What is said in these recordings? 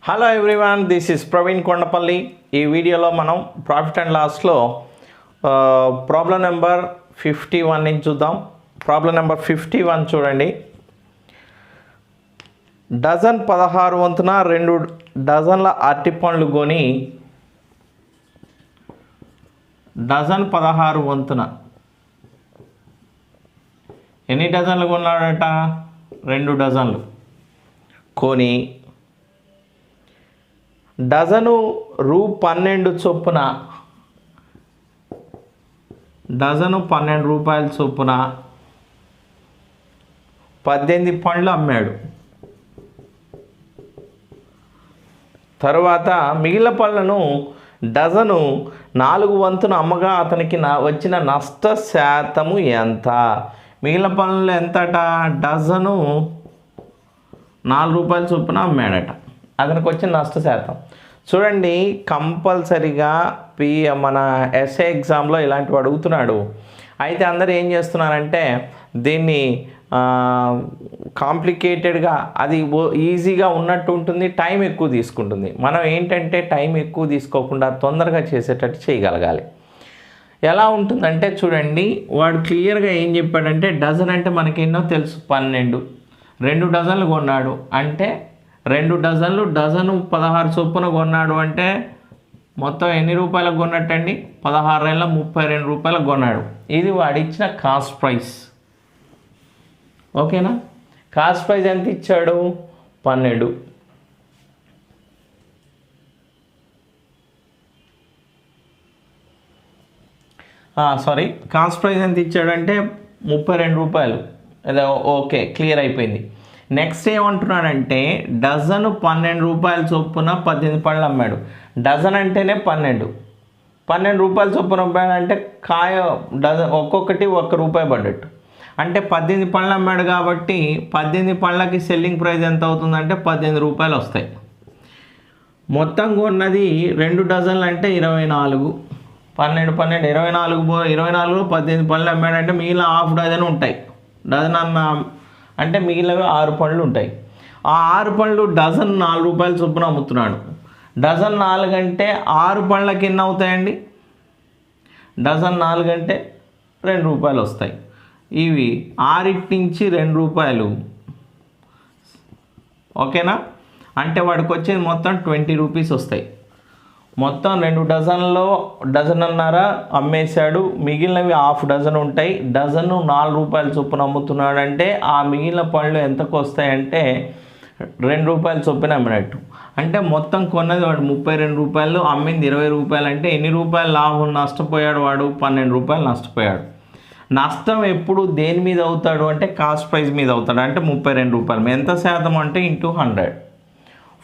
Hello everyone, this is Praveen Kondapalli. ఈ వీడియోలో మనం ప్రాఫిట్ అండ్ లాస్లో ప్రాబ్లం నెంబర్ 51 నుంచి చూద్దాం. ప్రాబ్లం నెంబర్ 51 చూడండి. డజన్ 16 వంతున 2 డజన్ల అరటిపండ్లు కొని డజన్ 16 వంతున ఎన్ని డజన్లు కొన్నాడట? 2 డజన్లు కొని డజను రూ. 12 చొప్పున డజను రూ. 12 చొప్పున 18 పండ్లు అమ్మాడు. తరువాత మిగిలిన పళ్ళను డజను 4 వంతున అమ్మగా అతనికి వచ్చిన నష్ట శాతము ఎంత? మిగిలిన పళ్ళలో ఎంతట? డజను రూ. 4 చొప్పున అమ్మాడట. అతనికి వచ్చిన నష్ట శాతం చూడండి. కంపల్సరిగా మన ఎస్ఏ ఎగ్జామ్లో ఇలాంటివి అడుగుతున్నాడు. అయితే అందరూ ఏం చేస్తున్నారంటే దీన్ని కాంప్లికేటెడ్గా, అది ఈజీగా ఉన్నట్టు ఉంటుంది, టైం ఎక్కువ తీసుకుంటుంది. మనం ఏంటంటే టైం ఎక్కువ తీసుకోకుండా తొందరగా చేసేటట్టు చేయగలగాలి. ఎలా ఉంటుందంటే చూడండి, వాడు క్లియర్గా ఏం చెప్పాడంటే డజన్ అంటే మనకి ఎన్నో తెలుసు, 12. 2 డజన్లు కొన్నాడు అంటే 2 డజన్లు డజను 16 చొప్పున కొన్నాడు అంటే మొత్తం ఎన్ని రూపాయలకు కొన్నట్టండి? 16 32 రూపాయలకు కొన్నాడు. ఇది వాడిచ్చిన కాస్ట్ ప్రైస్. ఓకేనా? కాస్ట్ ప్రైస్ ఎంత ఇచ్చాడు? 12. కాస్ట్ ప్రైస్ ఎంత ఇచ్చాడంటే 32 రూపాయలు. అదే ఓకే, క్లియర్ అయిపోయింది. నెక్స్ట్ ఏమంటున్నాడంటే డజను 12 రూపాయల చొప్పున 18 పళ్ళు అమ్మాడు. డజన్ అంటేనే 12 రూపాయల చొప్పున అమ్మాడంటే కాయ డజన్ ఒక్కొక్కటి ₹1 పడ్డట్టు. అంటే 18 పళ్ళు అమ్మాడు కాబట్టి 18 పళ్ళకి సెల్లింగ్ ప్రైస్ ఎంత అవుతుందంటే 18 రూపాయలు వస్తాయి. మొత్తం కొన్నది 2 డజన్లు అంటే 24. 12 24లో 18 పళ్ళు అమ్మాడంటే మిగిలిన హాఫ్ డజన్ ఉంటాయి. డజన్ అంటే మిగిలినవి 6 పళ్ళు ఉంటాయి. ఆ 6 పళ్ళు డజన్ ₹4 చొప్పున అమ్ముతున్నాడు. డజన్ 4 అంటే 6 పళ్ళకి ఎన్ని అవుతాయండి? డజన్ 4 అంటే ₹2 వస్తాయి. ఇవి 6 నుంచి ₹2. ఓకేనా? అంటే వాడికి వచ్చేది మొత్తం ₹20 వస్తాయి. మొత్తం 2 డజన్లో డజన్నర అమ్మేశాడు. మిగిలినవి హాఫ్ డజన్ ఉంటాయి. డజను ₹4 చొప్పున అమ్ముతున్నాడంటే ఆ మిగిలిన పళ్ళు ఎంతకు వస్తాయంటే ₹2 చొప్పున అమ్మినట్టు. అంటే మొత్తం కొన్నది వాడు ₹32, అమ్మింది ₹20. అంటే ఎన్ని రూపాయలు లాభం నష్టపోయాడు వాడు? ₹12 నష్టపోయాడు. నష్టం ఎప్పుడు దేని మీద అవుతాడు అంటే కాస్ట్ ప్రైస్ మీద అవుతాడు. అంటే ₹32. ఎంత శాతం అంటే into 100.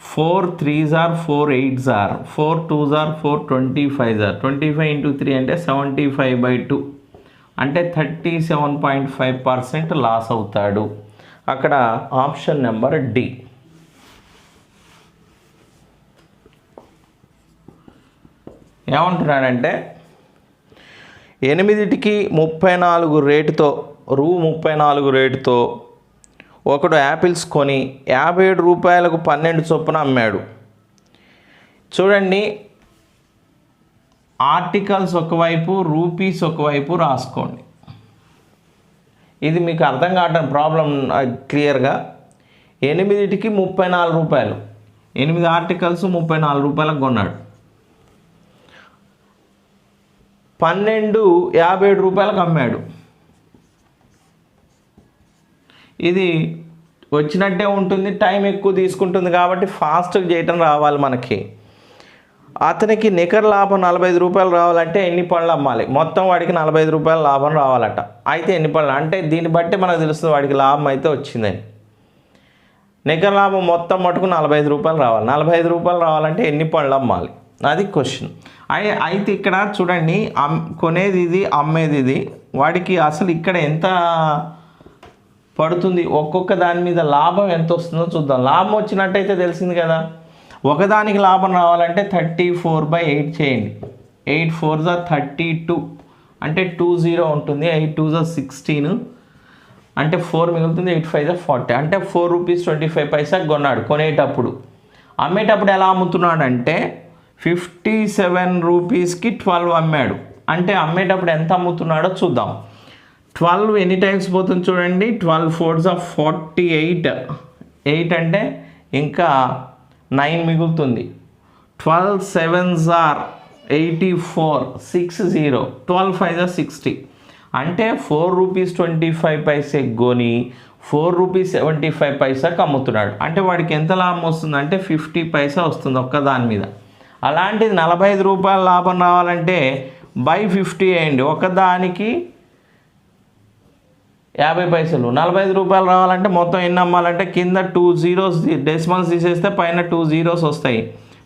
4 3s are 4 8s are 4 2s are 4 25s are 25 into 3 అంటే 75/2 అంటే 37.5% లాస్ అవుతాడు. అక్కడ ఆప్షన్ నెంబర్ డి. ఏమంటున్నాడంటే 8కి 34 రేటుతో ₹34 రేటుతో ఒకడు యాపిల్స్ కొని ₹57కు 12 చొప్పున అమ్మాడు. చూడండి, ఆర్టికల్స్ ఒకవైపు, రూపీస్ ఒకవైపు రాసుకోండి. ఇది మీకు అర్థం కావటం ప్రాబ్లం క్లియర్గా. 8కి 34 రూపాయలు, 8 ఆర్టికల్స్ ₹34 కొన్నాడు. 12 ₹57 అమ్మాడు. ఇది వచ్చినట్టే ఉంటుంది, టైం ఎక్కువ తీసుకుంటుంది కాబట్టి ఫాస్ట్గా చేయటం రావాలి మనకి. అతనికి నికర లాభం ₹45 రావాలంటే ఎన్ని పళ్ళు అమ్మాలి? మొత్తం వాడికి ₹45 లాభం రావాలట. అయితే ఎన్ని పళ్ళు అంటే దీన్ని బట్టి మనకు తెలుస్తుంది వాడికి లాభం అయితే వచ్చిందని. నికర లాభం మొత్తం మటుకు ₹45 రావాలి. ₹45 రావాలంటే ఎన్ని పళ్ళు అమ్మాలి? అది క్వశ్చన్. అయితే ఇక్కడ చూడండి, కొనేది ఇది, అమ్మేది ఇది. వాడికి అసలు ఇక్కడ ఎంత పడుతుంది, ఒక్కొక్క దాని మీద లాభం ఎంత వస్తుందో చూద్దాం. లాభం వచ్చినట్టయితే తెలిసింది కదా. ఒకదానికి లాభం రావాలంటే 34/8 చేయండి. 8 4s are 32 అంటే 20 ఉంటుంది. 8 2s are 16 అంటే 4 మిగులుతుంది. 8 5s are 40 అంటే ₹4.25 కొన్నాడు కొనేటప్పుడు. అమ్మేటప్పుడు ఎలా అమ్ముతున్నాడంటే 57 రూపీస్కి 12 అమ్మాడు. అంటే అమ్మేటప్పుడు ఎంత అమ్ముతున్నాడో చూద్దాం. 12 ఎన్ని టైమ్స్ పోతుంది చూడండి. 12 4s are 48. 8 అంటే ఇంకా 9 మిగులుతుంది. 12 7s are 84. 60. 12 5s are 60. అంటే 4 రూపీస్ 25 పైసే కొని 4 రూపీస్ 75 పైసాకి అమ్ముతున్నాడు. అంటే వాడికి ఎంత లాభం వస్తుంది అంటే 50 పైసా వస్తుంది ఒక్క దాని మీద. అలాంటిది 45 రూపాయల లాభం రావాలంటే బై 50 వేయండి. ఒకదానికి 50 పైసలు. 45 రూపాయలు రావాలంటే మొత్తం ఎన్ని అమ్మాలంటే కింద 2 zeros డెసిమల్స్ తీసేస్తే పైన 2 zeros వస్తాయి.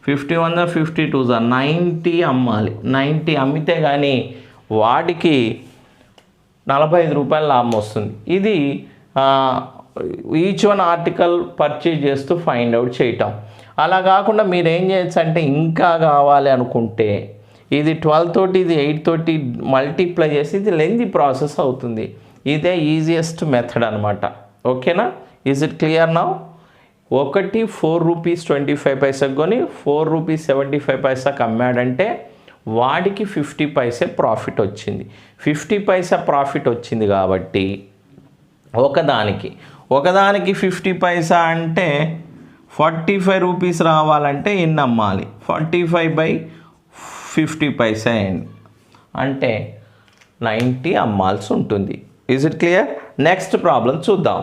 51 52 90 అమ్మాలి. 90 అమ్మితే కానీ వాడికి 45 రూపాయల లాభం వస్తుంది. ఇది ఈచ్ వన్ ఆర్టికల్ పర్చేజ్ చేస్తూ ఫైండ్ అవుట్ చేయటం. అలా కాకుండా మీరు ఏం చేయొచ్చు అంటే ఇంకా కావాలి అనుకుంటే ఇది 12 తోటి ఇది 8 తోటి మల్టిప్లై చేసి ఇది లెంతీ ప్రాసెస్ అవుతుంది. ఇదే ఈజియెస్ట్ మెథడ్ అనమాట. ఓకేనా? Is it clear now? ఒకటి 4 రూపీస్ 25 పైసాకి కొని 4 రూపీస్ 75 పైసాకి అమ్మాడంటే వాడికి 50 పైసే ప్రాఫిట్ వచ్చింది. 50 పైసా ప్రాఫిట్ వచ్చింది కాబట్టి ఒకదానికి 50 పైసా అంటే 45 రూపీస్ రావాలంటే ఎన్ని అమ్మాలి? 45/50 పైసా అయింది అంటే 90 అమ్మాల్సి ఉంటుంది. Is it clear? Next problem చూద్దాం.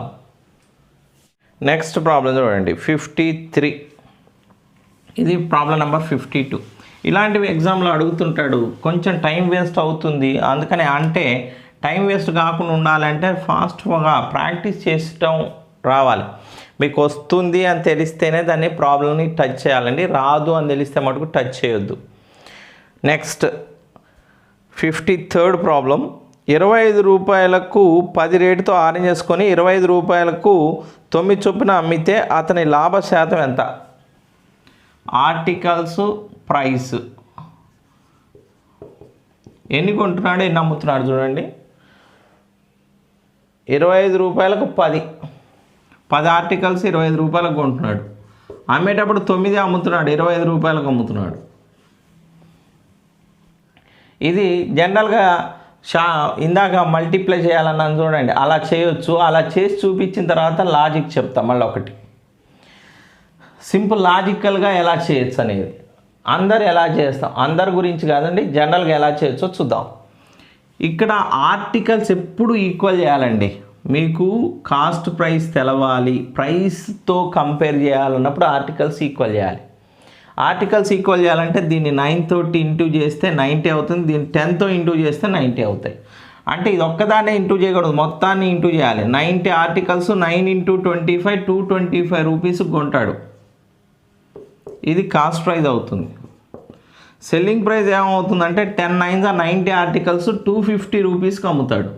నెక్స్ట్ ప్రాబ్లం చూడండి 53. ఇది ప్రాబ్లం నెంబర్ 52. ఇలాంటివి ఎగ్జామ్లో అడుగుతుంటాడు. కొంచెం టైం వేస్ట్ అవుతుంది. అందుకని అంటే టైం వేస్ట్ కాకుండా ఉండాలంటే ఫాస్ట్గా ప్రాక్టీస్ చేయటం రావాలి. మీకు వస్తుంది అని తెలిస్తేనే దాన్ని ప్రాబ్లమ్ని టచ్ చేయాలండి. రాదు అని తెలిస్తే మటుకు టచ్ చేయొద్దు. Next 53rd problem. 25 రూపాయలకు 10 రేటుతో ఆరెంజ్ చేసుకొని 25 రూపాయలకు 9 చొప్పున అమ్మితే అతని లాభ శాతం ఎంత? ఆర్టికల్స్ ప్రైస్ ఎన్ని కొంటున్నాడు ఎన్ని అమ్ముతున్నాడు చూడండి. 25 రూపాయలకు 10 ఆర్టికల్స్ 25 రూపాయలకు కొంటున్నాడు. అమ్మేటప్పుడు 9 అమ్ముతున్నాడు, 25 రూపాయలకు అమ్ముతున్నాడు. ఇది జనరల్గా ఇందాక మల్టిప్లై చేయాలన్నాను చూడండి, అలా చేయొచ్చు. అలా చేసి చూపించిన తర్వాత లాజిక్ చెప్తాం మళ్ళీ ఒకటి. సింపుల్ లాజికల్గా ఎలా చేయొచ్చు అనేది. అందరు ఎలా చేస్తాం, అందరి గురించి కాదండి, జనరల్గా ఎలా చేయొచ్చో చూద్దాం. ఇక్కడ ఆర్టికల్స్ ఎప్పుడు ఈక్వల్ చేయాలండి. మీకు కాస్ట్ ప్రైస్ తెలవాలి, ప్రైస్తో కంపేర్ చేయాలన్నప్పుడు ఆర్టికల్స్ ఈక్వల్ చేయాలి. ఆర్టికల్స్ ఈక్వల్ చేయాలంటే దీన్ని 9 తోటి ఇంటూ చేస్తే 90 అవుతుంది, దీన్ని 10తో ఇంటూ చేస్తే 90 అవుతాయి. అంటే ఇది ఒక్కదాన్నే ఇంటూ చేయకూడదు, మొత్తాన్ని ఇంటూ చేయాలి. 90 ఆర్టికల్స్ 9 × 25 225 రూపీస్ కొంటాడు. ఇది కాస్ట్ ప్రైస్ అవుతుంది. సెల్లింగ్ ప్రైస్ ఏమవుతుందంటే 10 9s are 90 ఆర్టికల్స్ 250 రూపీస్కి అమ్ముతాడు.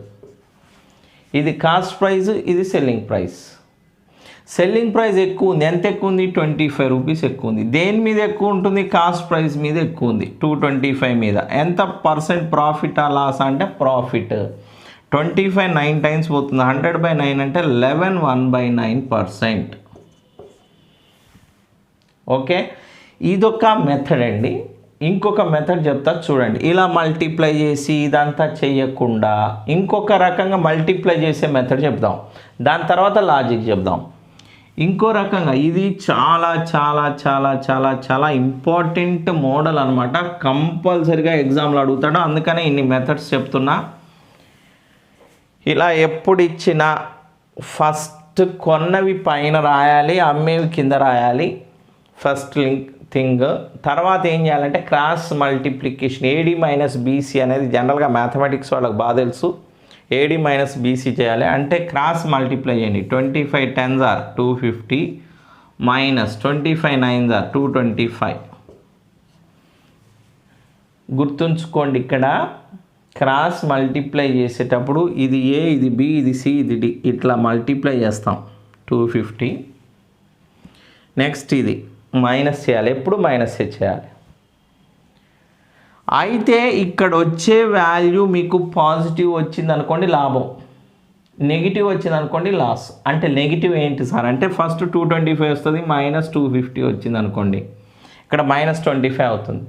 ఇది కాస్ట్ ప్రైస్, ఇది సెల్లింగ్ ప్రైస్. సెల్లింగ్ ప్రైస్ ఎక్కువ ఉంది. ఎంత ఎక్కువ ఉంది? 25 రూపీస్ ఎక్కువ ఉంది. దేని మీద ఎక్కువ ఉంటుంది? కాస్ట్ ప్రైస్ మీద ఎక్కువ ఉంది, 225 మీద. ఎంత పర్సెంట్ ప్రాఫిట్ ఆ లాస్ అంటే ప్రాఫిట్ 25 9 టైమ్స్ పోతుంది. 100/9 అంటే 11 1/9%. ఓకే, ఇదొక మెథడ్ అండి. ఇంకొక మెథడ్ చెప్తా చూడండి. ఇలా మల్టిప్లై చేసి ఇదంతా చేయకుండా ఇంకొక రకంగా మల్టిప్లై చేసే మెథడ్ చెప్దాం, దాని తర్వాత లాజిక్ చెప్దాం. ఇంకో రకంగా ఇది చాలా చాలా చాలా చాలా చాలా ఇంపార్టెంట్ మోడల్ అనమాట. కంపల్సరిగా ఎగ్జామ్లో అడుగుతాడు, అందుకనే ఇన్ని మెథడ్స్ చెప్తున్నా. ఇలా ఎప్పుడు ఇచ్చినా ఫస్ట్ కొన్నవి పైన రాయాలి, అమ్మేవి కింద రాయాలి. First thing. తర్వాత ఏం చేయాలంటే క్రాస్ మల్టిప్లికేషన్, AD - BC అనేది జనరల్గా మ్యాథమెటిక్స్ వాళ్ళకి బాగా తెలుసు. AD - BC చేయాలి అంటే క్రాస్ మల్టిప్లై చేయండి. 25 10s are 250 - 25 9s are 225. గుర్తుంచుకోండి, ఇక్కడ క్రాస్ మల్టిప్లై చేసేటప్పుడు ఇది A, ఇది B, ఇది C, ఇది D ఇట్లా మల్టిప్లై చేస్తాం. 250. నెక్స్ట్ ఇది మైనస్ చేయాలి, ఎప్పుడు మైనస్ చేయాలి. అయితే ఇక్కడ వచ్చే వాల్యూ మీకు పాజిటివ్ వచ్చింది అనుకోండి, లాభం. నెగిటివ్ వచ్చింది అనుకోండి లాస్. అంటే నెగిటివ్ ఏంటి సార్ అంటే ఫస్ట్ 225 వస్తుంది, -250 వచ్చింది అనుకోండి, ఇక్కడ -25 అవుతుంది.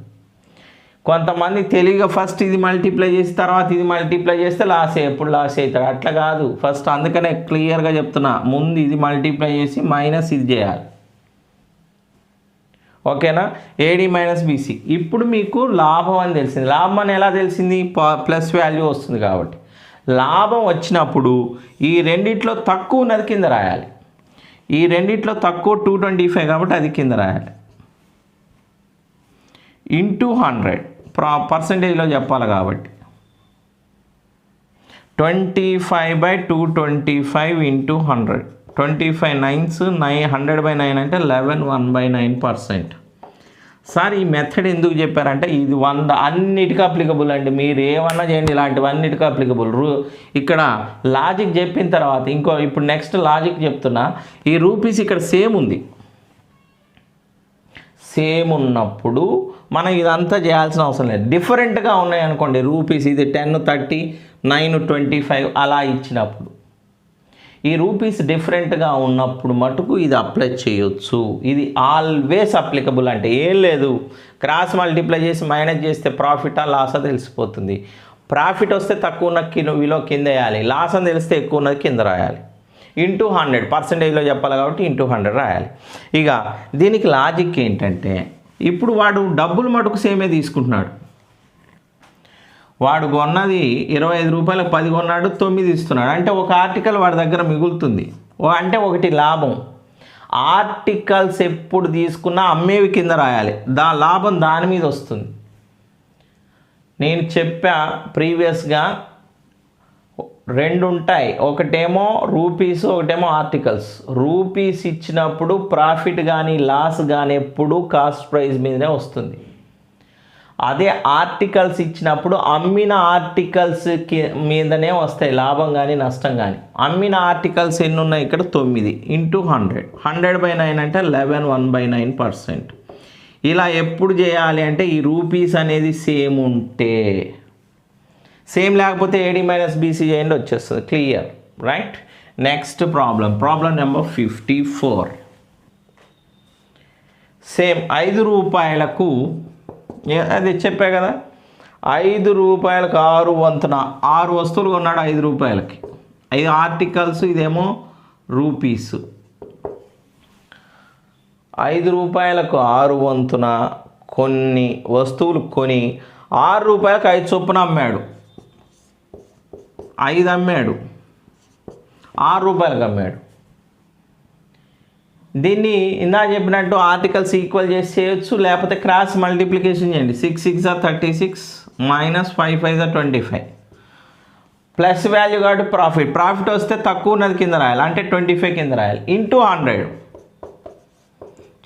కొంతమంది తెలివిగా ఫస్ట్ ఇది మల్టిప్లై చేసి తర్వాత ఇది మల్టిప్లై చేస్తే లాస్ ఎప్పుడు లాస్ అవుతాడు. అట్లా కాదు, ఫస్ట్ అందుకనే క్లియర్గా చెప్తున్నా, ముందు ఇది మల్టిప్లై చేసి మైనస్ ఇది చేయాలి. ఓకేనా, ఏడి మైనస్ బీసీ. ఇప్పుడు మీకు లాభం అని తెలిసింది. లాభం అని ఎలా తెలిసింది? ప్లస్ వాల్యూ వస్తుంది కాబట్టి. లాభం వచ్చినప్పుడు ఈ రెండిట్లో తక్కువ ఉన్నది కింద రాయాలి. ఈ రెండిట్లో తక్కువ 225 కాబట్టి అది కింద రాయాలి. ఇంటూ 100 పర్సంటేజ్లో చెప్పాలి కాబట్టి 25/225 ఇంటూ 100. 25 9s 100/9 అంటే 11 1/9%. సార్ ఈ మెథడ్ ఎందుకు చెప్పారంటే ఇది 100 అన్నిటికీ అప్లికబుల్ అండి. మీరు ఏమన్నా చేయండి, ఇలాంటివన్నిటికీ అప్లికబుల్. ఇక్కడ లాజిక్ చెప్పిన తర్వాత ఇప్పుడు నెక్స్ట్ లాజిక్ చెప్తున్నా. ఈ రూపీస్ ఇక్కడ సేమ్ ఉంది. సేమ్ ఉన్నప్పుడు మనం ఇదంతా చేయాల్సిన అవసరం లేదు. డిఫరెంట్గా ఉన్నాయి అనుకోండి రూపీస్, ఇది 10 30 9 25 అలా ఇచ్చినప్పుడు, ఈ రూపీస్ డిఫరెంట్గా ఉన్నప్పుడు మటుకు ఇది అప్లై చేయొచ్చు. ఇది ఆల్వేస్ అప్లికబుల్. అంటే ఏం లేదు, క్రాస్ మల్టిప్లై చేసి మైనస్ చేస్తే ప్రాఫిటా లాసా తెలిసిపోతుంది. ప్రాఫిట్ వస్తే తక్కువ ఉన్న విలువ కింద వేయాలి, లాస్ అని తెలిస్తే ఎక్కువ ఉన్నది కింద రాయాలి. ఇంటూ 100 పర్సంటేజ్లో చెప్పాలి కాబట్టి ఇంటూ 100 రాయాలి. ఇక దీనికి లాజిక్ ఏంటంటే, ఇప్పుడు వాడు డబ్బులు మటుకు సేమే తీసుకుంటున్నాడు. వాడు కొన్నది 25 రూపాయలకు 10 కొన్నాడు, 9 ఇస్తున్నాడు. అంటే ఒక ఆర్టికల్ వాడి దగ్గర మిగులుతుంది. అంటే ఒకటి లాభం. ఆర్టికల్స్ ఎప్పుడు తీసుకున్నా అమ్మేవి కింద రాయాలి, లాభం దాని మీద వస్తుంది. నేను చెప్పా ప్రీవియస్గా 2 ఉంటాయి, ఒకటేమో రూపీస్, ఒకటేమో ఆర్టికల్స్. రూపీస్ ఇచ్చినప్పుడు ప్రాఫిట్ కానీ లాస్ కానీ ఎప్పుడు కాస్ట్ ప్రైస్ మీదనే వస్తుంది. అదే ఆర్టికల్స్ ఇచ్చినప్పుడు అమ్మిన ఆర్టికల్స్ మీదనే వస్తాయి లాభం కానీ నష్టం కానీ. అమ్మిన ఆర్టికల్స్ ఎన్ని ఉన్నాయి ఇక్కడ 9 ఇంటూ 100. 100/9 అంటే 11 1/9%. ఇలా ఎప్పుడు చేయాలి అంటే ఈ రూపీస్ అనేది సేమ్ ఉంటే. సేమ్ లేకపోతే ఏడి మైనస్ బీసీ చేయండి, వచ్చేస్తుంది. Clear, right? Next problem number 54. Same 5 రూపాయలకు, అది చెప్పా కదా, 5 రూపాయలకు 6 వంతున 6 వస్తువులు కొన్నాడు 5 రూపాయలకి. 5 ఆర్టికల్స్, ఇదేమో రూపీస్. 5 రూపాయలకు 6 వంతున కొన్ని వస్తువులు కొని 6 రూపాయలకు 5 చొప్పున అమ్మాడు. 5 అమ్మాడు, 6 రూపాయలకు అమ్మాడు. దీన్ని ఇందా చెప్పినట్టు ఆర్టికల్స్ ఈక్వల్ చేసి చేయొచ్చు, లేకపోతే క్రాస్ మల్టిప్లికేషన్ చేయండి. 6 6 36 -5 5 25. ప్లస్ వాల్యూ కాబట్టి ప్రాఫిట్ వస్తే తక్కువ ఉన్నది కింద రాయాలి, అంటే 25 కింద రాయాలి. ఇంటూ 100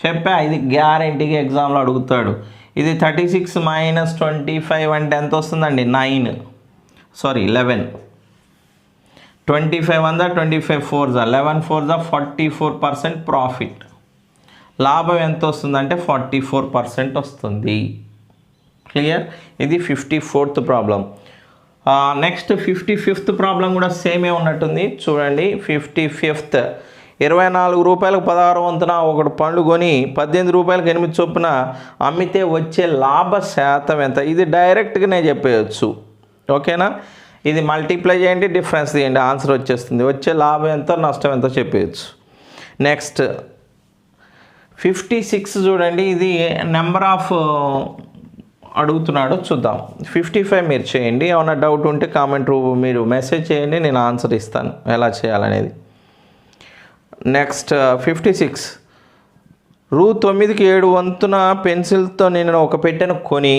చెప్పా, ఇది గ్యారెంటీగా ఎగ్జామ్లో అడుగుతాడు. ఇది 36 - 25 అంటే ఎంత వస్తుందండి? 11. 25 1 25 4 11 4 44% ప్రాఫిట్. లాభం ఎంత వస్తుందంటే 44% వస్తుంది. క్లియర్? ఇది 54th problem. Next 55th problem కూడా సేమే ఉన్నట్టుంది. చూడండి 55th. 24 రూపాయలకు 16 వంతున ఒకటి పండు కొని 18 రూపాయలకు 8 చొప్పున అమ్మితే వచ్చే లాభ శాతం ఎంత? ఇది డైరెక్ట్గానే చెప్పేయచ్చు. ఓకేనా? ఇది మల్టిప్లై చేయండి, డిఫరెన్స్ తీయండి, ఆన్సర్ వచ్చేస్తుంది. వచ్చే లాభం ఎంతో నష్టం ఎంతో చెప్పేయచ్చు. నెక్స్ట్ 56 చూడండి, ఇది నెంబర్ ఆఫ్ అడుగుతున్నాడు, చూద్దాం. 55 మీరు చేయండి. ఏమైనా డౌట్ ఉంటే కామెంట్ మీరు మెసేజ్ చేయండి, నేను ఆన్సర్ ఇస్తాను ఎలా చేయాలనేది. నెక్స్ట్ 56. 9కి 7 వంతున పెన్సిల్తో నేను ఒక పెట్టెను కొని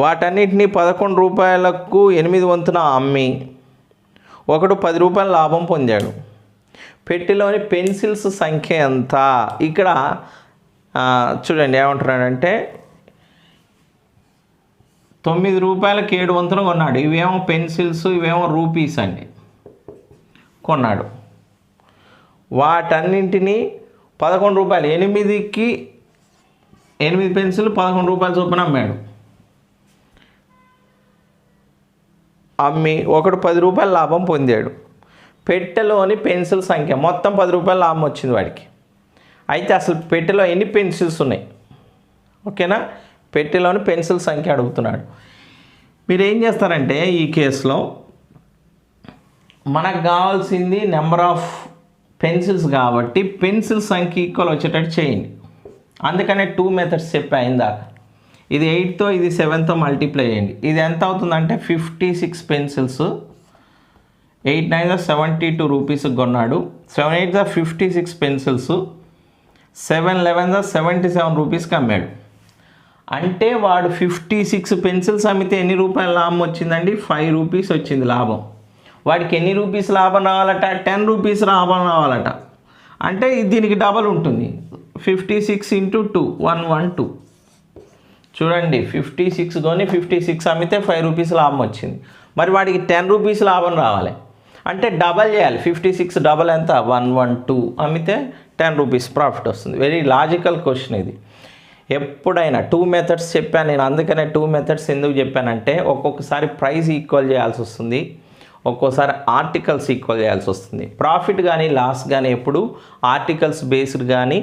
వాటన్నిటినీ 11 రూపాయలకు 8 వంతున అమ్మి ఒకడు 10 రూపాయల లాభం పొందాడు. పెట్టెలోని పెన్సిల్స్ సంఖ్య ఎంత? ఇక్కడ చూడండి ఏమంటున్నాడంటే 9 రూపాయలకు 7 వంతున కొన్నాడు. ఇవేమో పెన్సిల్స్, ఇవేమో రూపీస్ అండి. కొన్నాడు. వాటన్నింటినీ 11 రూపాయలు, 8కి 8 పెన్సిల్ 11 రూపాయల చొప్పున అమ్మాడు. అమ్మి ఒకడు 10 రూపాయల లాభం పొందాడు. పెట్టెలోని పెన్సిల్ సంఖ్య మొత్తం 10 రూపాయలు లాభం వచ్చింది వాడికి. అయితే అసలు పెట్టెలో ఎన్ని పెన్సిల్స్ ఉన్నాయి, ఓకేనా? పెట్టెలోని పెన్సిల్ సంఖ్య అడుగుతున్నాడు. మీరు ఏం చేస్తారంటే ఈ కేసులో మనకు కావాల్సింది నెంబర్ ఆఫ్ పెన్సిల్స్ కాబట్టి పెన్సిల్ సంఖ్య ఈక్వల్ వచ్చేటట్టు చేయండి. అందుకనే 2 మెథడ్స్ చెప్పాను ఇందాక. ఇది 8తో ఇది 7తో మల్టిప్లై చేయండి. ఇది ఎంత అవుతుందంటే 56 పెన్సిల్స్. 8 9 72 రూపీస్కి కొన్నాడు. 7 8 56 పెన్సిల్స్. 7 11 77 రూపీస్కి అమ్మాడు. అంటే వాడు 56 పెన్సిల్స్ అమ్మితే ఎన్ని రూపాయల లాభం వచ్చిందండి? 5 రూపీస్ వచ్చింది లాభం. వాడికి ఎన్ని రూపీస్ లాభం రావాలట? 10 రూపీస్ లాభం రావాలట. అంటే దీనికి డబల్ ఉంటుంది. 56 × 2 112. చూడండి, 56 కొని 56 అమ్మితే 5 రూపీస్ లాభం వచ్చింది. మరి వాడికి 10 రూపీస్ లాభం రావాలి అంటే డబల్ చేయాలి. 56 డబల్ ఎంత? 112. అమ్మితే 10 రూపీస్ ప్రాఫిట్ వస్తుంది. వెరీ లాజికల్ క్వశ్చన్ ఇది. ఎప్పుడైనా 2 మెథడ్స్ చెప్పాను నేను. అందుకనే 2 మెథడ్స్ ఎందుకు చెప్పానంటే ఒక్కొక్కసారి ప్రైస్ ఈక్వల్ చేయాల్సి వస్తుంది, ఒక్కోసారి ఆర్టికల్స్ ఈక్వల్ చేయాల్సి వస్తుంది. ప్రాఫిట్ కానీ లాస్ కానీ ఎప్పుడు ఆర్టికల్స్ బేస్డ్ కానీ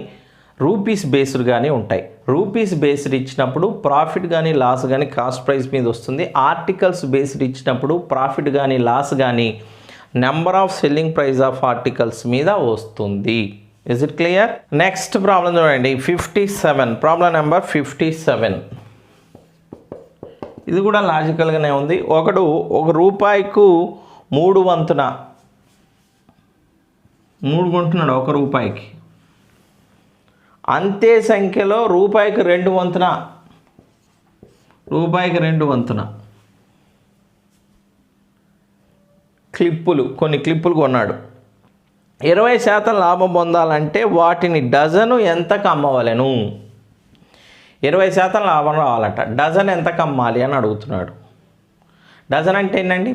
రూపీస్ బేస్డ్ కానీ ఉంటాయి. రూపీస్ బేస్డ్ ఇచ్చినప్పుడు ప్రాఫిట్ కానీ లాస్ కానీ కాస్ట్ ప్రైస్ మీద వస్తుంది. ఆర్టికల్స్ బేస్డ్ ఇచ్చినప్పుడు ప్రాఫిట్ కానీ లాస్ కానీ number of selling price of articles మీద వస్తుంది. Is it clear? Next problem చూడండి, 57. Problem number 57. ఇది కూడా లాజికల్గానే ఉంది. ఒకడు ₹1 3 వంతున 3 కొంటున్నాడు. ₹1 అంతే సంఖ్యలో రూపాయికి 2 వంతున కొన్ని క్లిప్పులు కొన్నాడు. 20% లాభం పొందాలంటే వాటిని డజను ఎంతకు అమ్మవలెను? 20% లాభం రావాలట. డజన్ ఎంతకు అమ్మాలి అని అడుగుతున్నాడు. డజన్ అంటే ఏంటండి?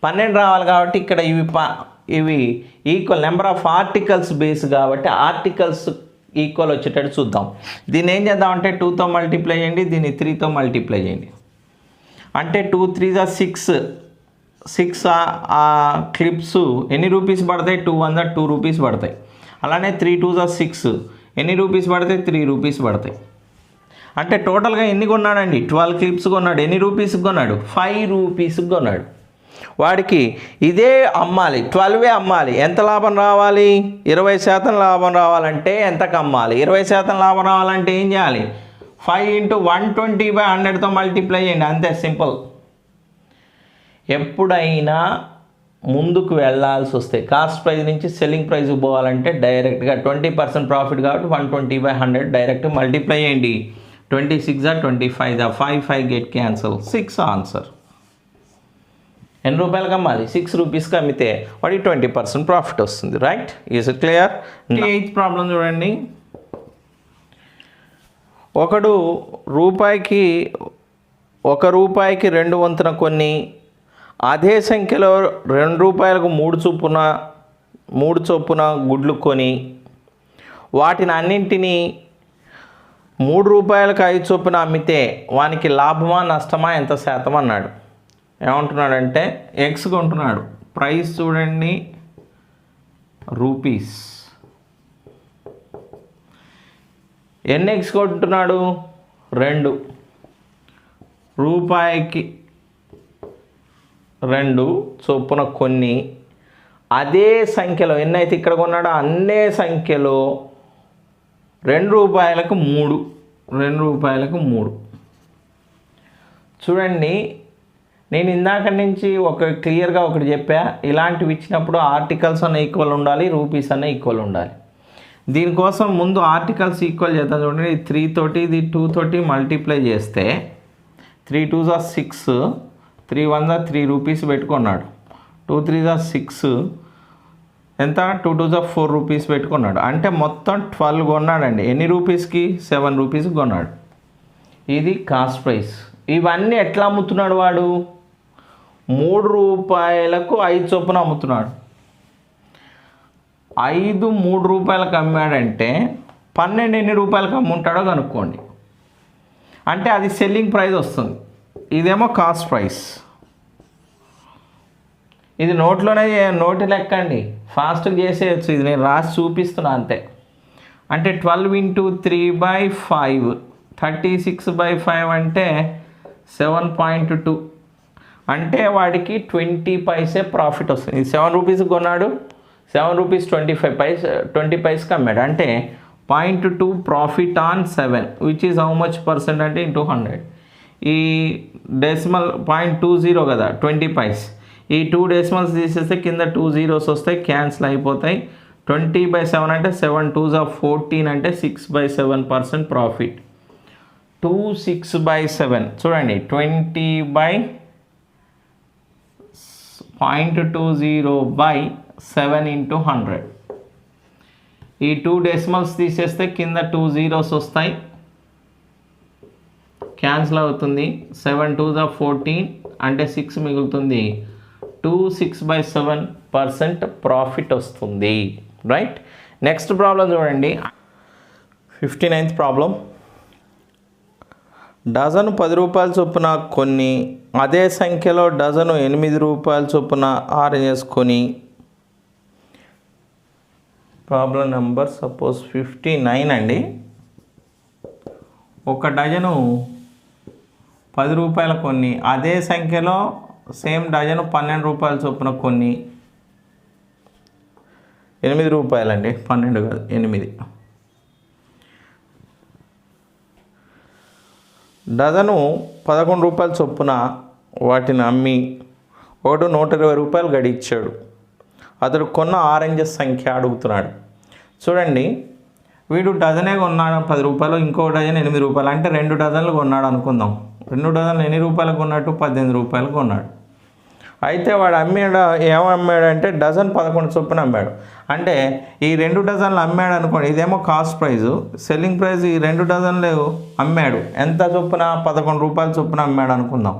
12 రావాలి కాబట్టి ఇక్కడ ఇవి equal number of articles base కాబట్టి ఆర్టికల్స్ ఈక్వల్ వచ్చేటట్టు చూద్దాం. దీన్ని ఏం చేద్దామంటే 2తో మల్టిప్లై చేయండి, దీన్ని 3తో మల్టిప్లై చేయండి. అంటే 2 3 6 ఆ క్లిప్స్ ఎన్ని రూపీస్ పడతాయి? 2 రూపీస్ పడతాయి. అలానే 3 2 6 ఎన్ని రూపీస్ పడతాయి? 3 రూపీస్ పడతాయి. అంటే టోటల్గా ఎన్ని కొన్నాడండి? 12 క్లిప్స్ కొన్నాడు. ఎన్ని రూపీస్కి కొన్నాడు? 5 రూపీస్కి కొన్నాడు. వాడికి ఇదే అమ్మాలి, 12 అమ్మాలి. ఎంత లాభం రావాలి? 20% లాభం రావాలంటే ఎంతకు అమ్మాలి? 20% లాభం రావాలంటే ఏం చేయాలి? 5 × 120/100తో మల్టిప్లై చేయండి. అంతే, సింపుల్. ఎప్పుడైనా ముందుకు వెళ్ళాల్సి వస్తే కాస్ట్ ప్రైస్ నుంచి సెల్లింగ్ ప్రైస్కి పోవాలంటే డైరెక్ట్గా 20% ప్రాఫిట్ కాబట్టి 120/100 డైరెక్ట్ మల్టిప్లై చేయండి. 26 25 5 గెట్ క్యాన్సల్ 6 ఆన్సర్. ఎన్ని రూపాయలకి అమ్మాలి? 6 రూపీస్కి అమ్మితే వాడికి 20% ప్రాఫిట్ వస్తుంది. Right? Is it clear? 8th problem చూడండి. ఒకడు ₹1కి 2 వంతున కొన్ని అదే సంఖ్యలో ₹2కు 3 చొప్పున గుడ్లు కొని వాటిని అన్నింటినీ ₹3కు 5 చొప్పున అమ్మితే వానికి లాభమా నష్టమా ఎంత శాతం అన్నాడు. ఏమంటున్నాడంటే ఎక్స్ కొంటున్నాడు. ప్రైస్ చూడండి రూపీస్. ఎన్ని ఎక్స్ కొంటున్నాడు? 2. ₹1కి 2 చొప్పున కొన్ని అదే సంఖ్యలో ఎన్నైతే ఇక్కడ కొన్నాడో అన్నే సంఖ్యలో ₹2కు 3. చూడండి, నేను ఇందాక నుంచి క్లియర్గా ఒకటి చెప్పా. ఇలాంటివి ఇచ్చినప్పుడు ఆర్టికల్స్ అన్న ఈక్వల్ ఉండాలి, రూపీస్ అన్న ఈక్వల్ ఉండాలి. దీనికోసం ముందు ఆర్టికల్స్ ఈక్వల్ చేద్దాం. చూడండి, 3 తోటి ఇది 2 తోటి మల్టిప్లై చేస్తే 3 2 6 3 1 3 రూపీస్ పెట్టుకున్నాడు. 2 3 6 ఎంత? 2 2 4 రూపీస్ పెట్టుకున్నాడు. అంటే మొత్తం 12 కొన్నాడండి. ఎన్ని రూపీస్కి? 7 రూపీస్కి కొన్నాడు. ఇది కాస్ట్ ప్రైస్. ఇవన్నీ ఎట్లా అమ్ముతున్నాడు వాడు? ₹3కు 5 చొప్పున అమ్ముతున్నాడు. 5 ₹3 అమ్మాడంటే 12 ఎన్ని రూపాయలకు అమ్ముంటాడో కనుక్కోండి. అంటే అది సెల్లింగ్ ప్రైస్ వస్తుంది. ఇదేమో కాస్ట్ ప్రైస్. ఇది నోటి లెక్క అండి, ఫాస్ట్గా చేసేయచ్చు. ఇది నేను రాసి చూపిస్తున్నా అంతే. అంటే 12 ఇంటూ 3/5 36/5 అంటే 7.2, అంటే వాడికి 20 పైసే ప్రాఫిట్ వస్తుంది. 7 రూపీస్కి కొన్నాడు, 7 రూపీస్ 20 పైస్కి అమ్మాడు, అంటే 0.2 profit on 7, which is how much percent అంటే ఇంటూ 100. ఈ డెసిమల్ 0.20 కదా 20 పైస్, ఈ 2 డెసిమల్స్ తీసేస్తే కింద 2 zeros వస్తాయి, క్యాన్సిల్ అయిపోతాయి. 20/7 అంటే 7 2s are 14 అంటే 6/7% ప్రాఫిట్. 2 6/7 చూడండి, 20/0.20/7 ఇంటూ 100. ఈ 2 డెసిమల్స్ తీసేస్తే కింద 2 zeros వస్తాయి, క్యాన్సిల్ అవుతుంది. 7 2s are 14 అంటే 6 మిగులుతుంది. 2 6/7% ప్రాఫిట్ వస్తుంది. రైట్. నెక్స్ట్ ప్రాబ్లం చూడండి, 59th ప్రాబ్లం. డజను 10 రూపాయల చొప్పున కొన్ని, అదే సంఖ్యలో డజను 8 రూపాయల చొప్పున ఆరెంజెస్ కొని. ప్రాబ్లం నెంబర్ సపోజ్ 59 అండి. ఒక డజను 10 రూపాయల కొన్ని, అదే సంఖ్యలో సేమ్ డజను 12 రూపాయల చొప్పున కొన్ని. 8 రూపాయలండి, 12 కాదు 8. డజను 11 రూపాయల చొప్పున వాటిని అమ్మి ఒకడు 120 రూపాయలు గడిచ్చాడు. అతడు కొన్న ఆరెంజెస్ సంఖ్య అడుగుతున్నాడు. చూడండి, వీడు డజనే కొన్నాడు 10 రూపాయలు, ఇంకో డజన్ 8 రూపాయలు, అంటే 2 డజన్లు కొన్నాడు అనుకుందాం. 2 డజన్లు ఎన్ని రూపాయలకు కొన్నట్టు? 18 రూపాయలకు కొన్నాడు. అయితే వాడు ఏమమ్మాడంటే డజన్ 11 చొప్పున అమ్మాడు. అంటే ఈ 2 డజన్లు అమ్మాడు అనుకోండి, ఇదేమో కాస్ట్ ప్రైజు, సెల్లింగ్ ప్రైస్ ఈ 2 డజన్లు అమ్మాడు ఎంత చొప్పున? 11 రూపాయల చొప్పున అమ్మాడు అనుకుందాం.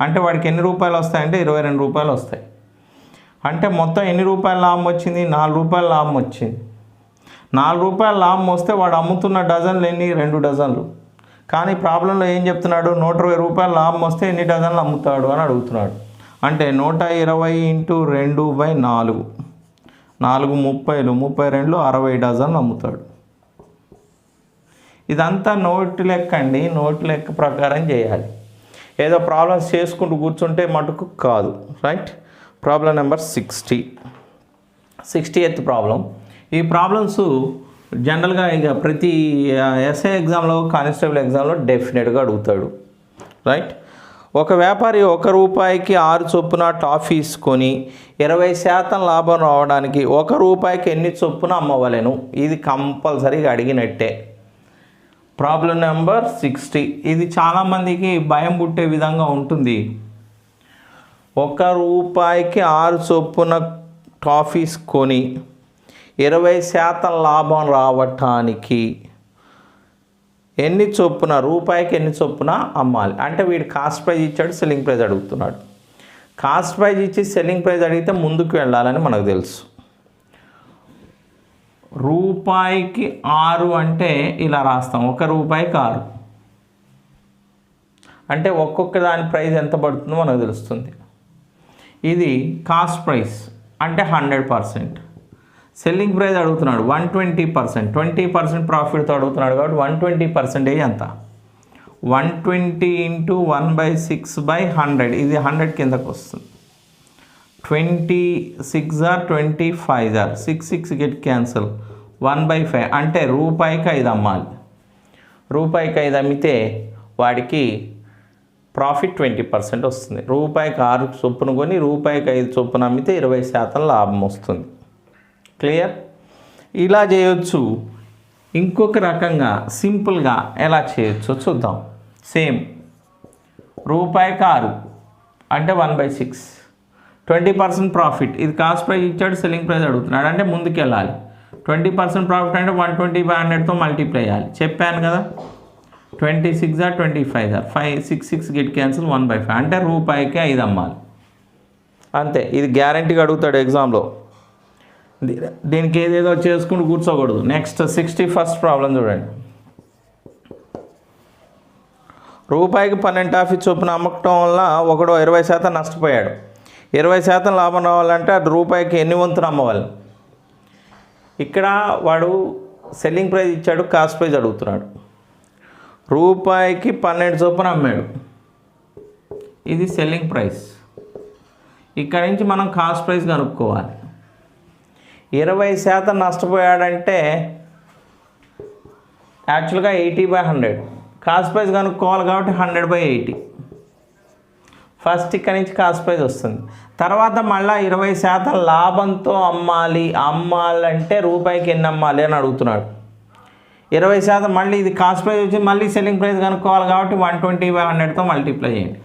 అంటే వాడికి ఎన్ని రూపాయలు వస్తాయంటే 22 రూపాయలు వస్తాయి. అంటే మొత్తం ఎన్ని రూపాయల లాభం వచ్చింది? 4 రూపాయల లాభం వచ్చింది. 4 రూపాయల లాభం వస్తే వాడు అమ్ముతున్న డజన్లు ఎన్ని? 2 డజన్లు. కానీ ప్రాబ్లంలో ఏం చెప్తున్నాడు? 120 రూపాయల లాభం వస్తే ఎన్ని డజన్లు అమ్ముతాడు అని అడుగుతున్నాడు. అంటే 120 ఇంటూ 2/4, 4 30, 32 60 డజన్లు అమ్ముతాడు. ఇదంతా నోటు లెక్క అండి, నోటు లెక్క ప్రకారం చేయాలి. ఏదో ప్రాబ్లమ్స్ చేసుకుంటూ కూర్చుంటే మటుకు కాదు. Right. Problem number 60th problem. ఈ ప్రాబ్లమ్స్ జనరల్గా ఇక ప్రతి ఎస్ఐ ఎగ్జామ్లో, కానిస్టేబుల్ ఎగ్జామ్లో డెఫినెట్గా అడుగుతాడు. రైట్. ఒక వ్యాపారి 1 రూపాయికి 6 చొప్పున టాఫీస్ కొని 20% లాభం రావడానికి 1 రూపాయికి ఎన్ని చొప్పున అమ్మవలెను? ఇది కంపల్సరీగా అడిగినట్టే. Problem number 60. ఇది చాలామందికి భయం పుట్టే విధంగా ఉంటుంది. 1 రూపాయికి 6 చొప్పున టాఫీస్ కొని 20% లాభం రావటానికి ఎన్ని చొప్పున, రూపాయికి ఎన్ని చొప్పున అమ్మాలి? అంటే వీడు కాస్ట్ ప్రైజ్ ఇచ్చాడు, సెల్లింగ్ ప్రైజ్ అడుగుతున్నాడు. కాస్ట్ ప్రైజ్ ఇచ్చి సెల్లింగ్ ప్రైజ్ అడిగితే ముందుకు వెళ్ళాలని మనకు తెలుసు. రూపాయికి 6 అంటే ఇలా రాస్తాం, 1 రూపాయికి 6 అంటే ఒక్కొక్క దాని ప్రైస్ ఎంత పడుతుందో మనకు తెలుస్తుంది. ఇది కాస్ట్ ప్రైస్ అంటే 100%. సెల్లింగ్ ప్రైస్ అడుగుతున్నాడు 120%, 20% ప్రాఫిట్తో అడుగుతున్నాడు కాబట్టి 120% ఎంత? 120 ఇంటూ 1/6/100, ఇది 100 కిందకు వస్తుంది. 26 are 25 are 6 get cancel, 1/5 అంటే రూపాయికి 5 అమ్మాలి. రూపాయికి 5 అమ్మితే వాడికి ప్రాఫిట్ 20% వస్తుంది. రూపాయికి 6 చొప్పున కొని రూపాయికి 5 చొప్పున అమ్మితే 20% లాభం వస్తుంది. క్లియర్? ఇలా చేయొచ్చు. ఇంకొక రకంగా సింపుల్గా ఎలా చేయొచ్చో చూద్దాం. సేమ్ రూపాయికి 6 అంటే 1/6, 20% ప్రాఫిట్. ఇది కాస్ట్ ప్రైస్ ఇచ్చాడు, సెల్లింగ్ ప్రైస్ అడుగుతున్నాడు, అంటే ముందుకు వెళ్ళాలి. 20% ప్రాఫిట్ అంటే 120/100తో మల్టిప్లై చేయాలి. చెప్పాను కదా, 26 are 25 are 5 6 get cancel, 1/5 అంటే రూపాయికి 5 అమ్మాలి. అంతే. ఇది గ్యారంటీగా అడుగుతాడు ఎగ్జామ్లో. దీనికి ఏదేదో చేసుకుంటూ కూర్చోకూడదు. నెక్స్ట్ 61st ప్రాబ్లం చూడండి. రూపాయికి 12 టాఫీ చొప్పున అమ్మకటం వల్ల ఒకడు 20% నష్టపోయాడు. 20% లాభం రావాలంటే అది రూపాయికి ఎన్ని వంతులు అమ్మవాలి. ఇక్కడ వాడు సెల్లింగ్ ప్రైస్ ఇచ్చాడు, కాస్ట్ ప్రైస్ అడుగుతున్నాడు. రూపాయికి 12 చొప్పున అమ్మాడు, ఇది సెల్లింగ్ ప్రైస్. ఇక్కడ నుంచి మనం కాస్ట్ ప్రైస్ కనుక్కోవాలి. 20% నష్టపోయాడంటే యాక్చువల్గా 80/100. కాస్ట్ ప్రైస్ కనుక్కోవాలి కాబట్టి 100/80. ఫస్ట్ ఇక్కడ నుంచి కాస్ట్ ప్రైస్ వస్తుంది. తర్వాత మళ్ళీ 20% లాభంతో అమ్మాలంటే రూపాయికి ఎన్ని అమ్మాలి అని అడుగుతున్నాడు. 20% మళ్ళీ ఇది కాస్ట్ ప్రైస్ వచ్చి మళ్ళీ సెల్లింగ్ ప్రైస్ కనుక్కోవాలి కాబట్టి 120/100తో మల్టిప్లై చేయండి.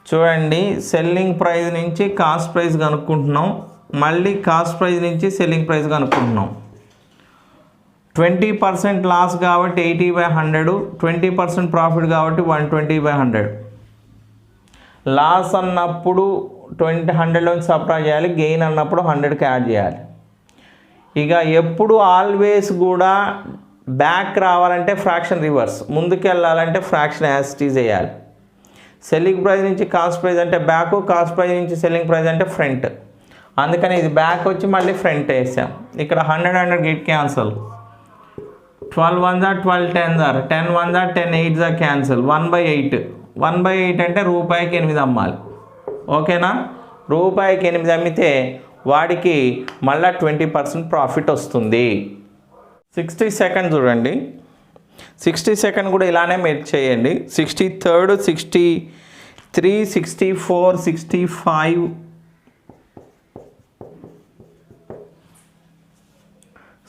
చూడండి, సెల్లింగ్ ప్రైస్ నుంచి కాస్ట్ ప్రైస్ కనుక్కుంటున్నాం, మళ్ళీ కాస్ట్ ప్రైస్ నుంచి సెల్లింగ్ ప్రైస్ కనుక్కుంటున్నాం. 20% లాస్ కాబట్టి 80/100, 20% ప్రాఫిట్ కాబట్టి 120/100. లాస్ అన్నప్పుడు 100లోంచి సబ్ట్రాక్ట్ చేయాలి, గెయిన్ అన్నప్పుడు 100కి యాడ్ చేయాలి. ఇక ఎప్పుడు ఆల్వేస్ కూడా బ్యాక్ రావాలంటే ఫ్రాక్షన్ రివర్స్, ముందుకు వెళ్ళాలంటే ఫ్రాక్షన్ యాజ్ ఇట్ ఈజ్ వేయాలి. సెల్లింగ్ ప్రైస్ నుంచి కాస్ట్ ప్రైస్ అంటే బ్యాక్, కాస్ట్ ప్రైస్ నుంచి సెల్లింగ్ ప్రైస్ అంటే ఫ్రంట్. అందుకని ఇది బ్యాక్ వచ్చి మళ్ళీ ఫ్రంట్ వేసాం. ఇక్కడ 100 get cancel. 12 1s are 12 10s are 10 1s are 10 8s are cancel. 1/8. 1/8 అంటే రూపాయికి 8 అమ్మాలి. ఓకేనా? రూపాయికి 8 అమ్మితే వాడికి మళ్ళీ 20% ప్రాఫిట్ వస్తుంది. 60 చూడండి, 60 కూడా ఇలానే మెట్ చేయండి. 63 63 64 65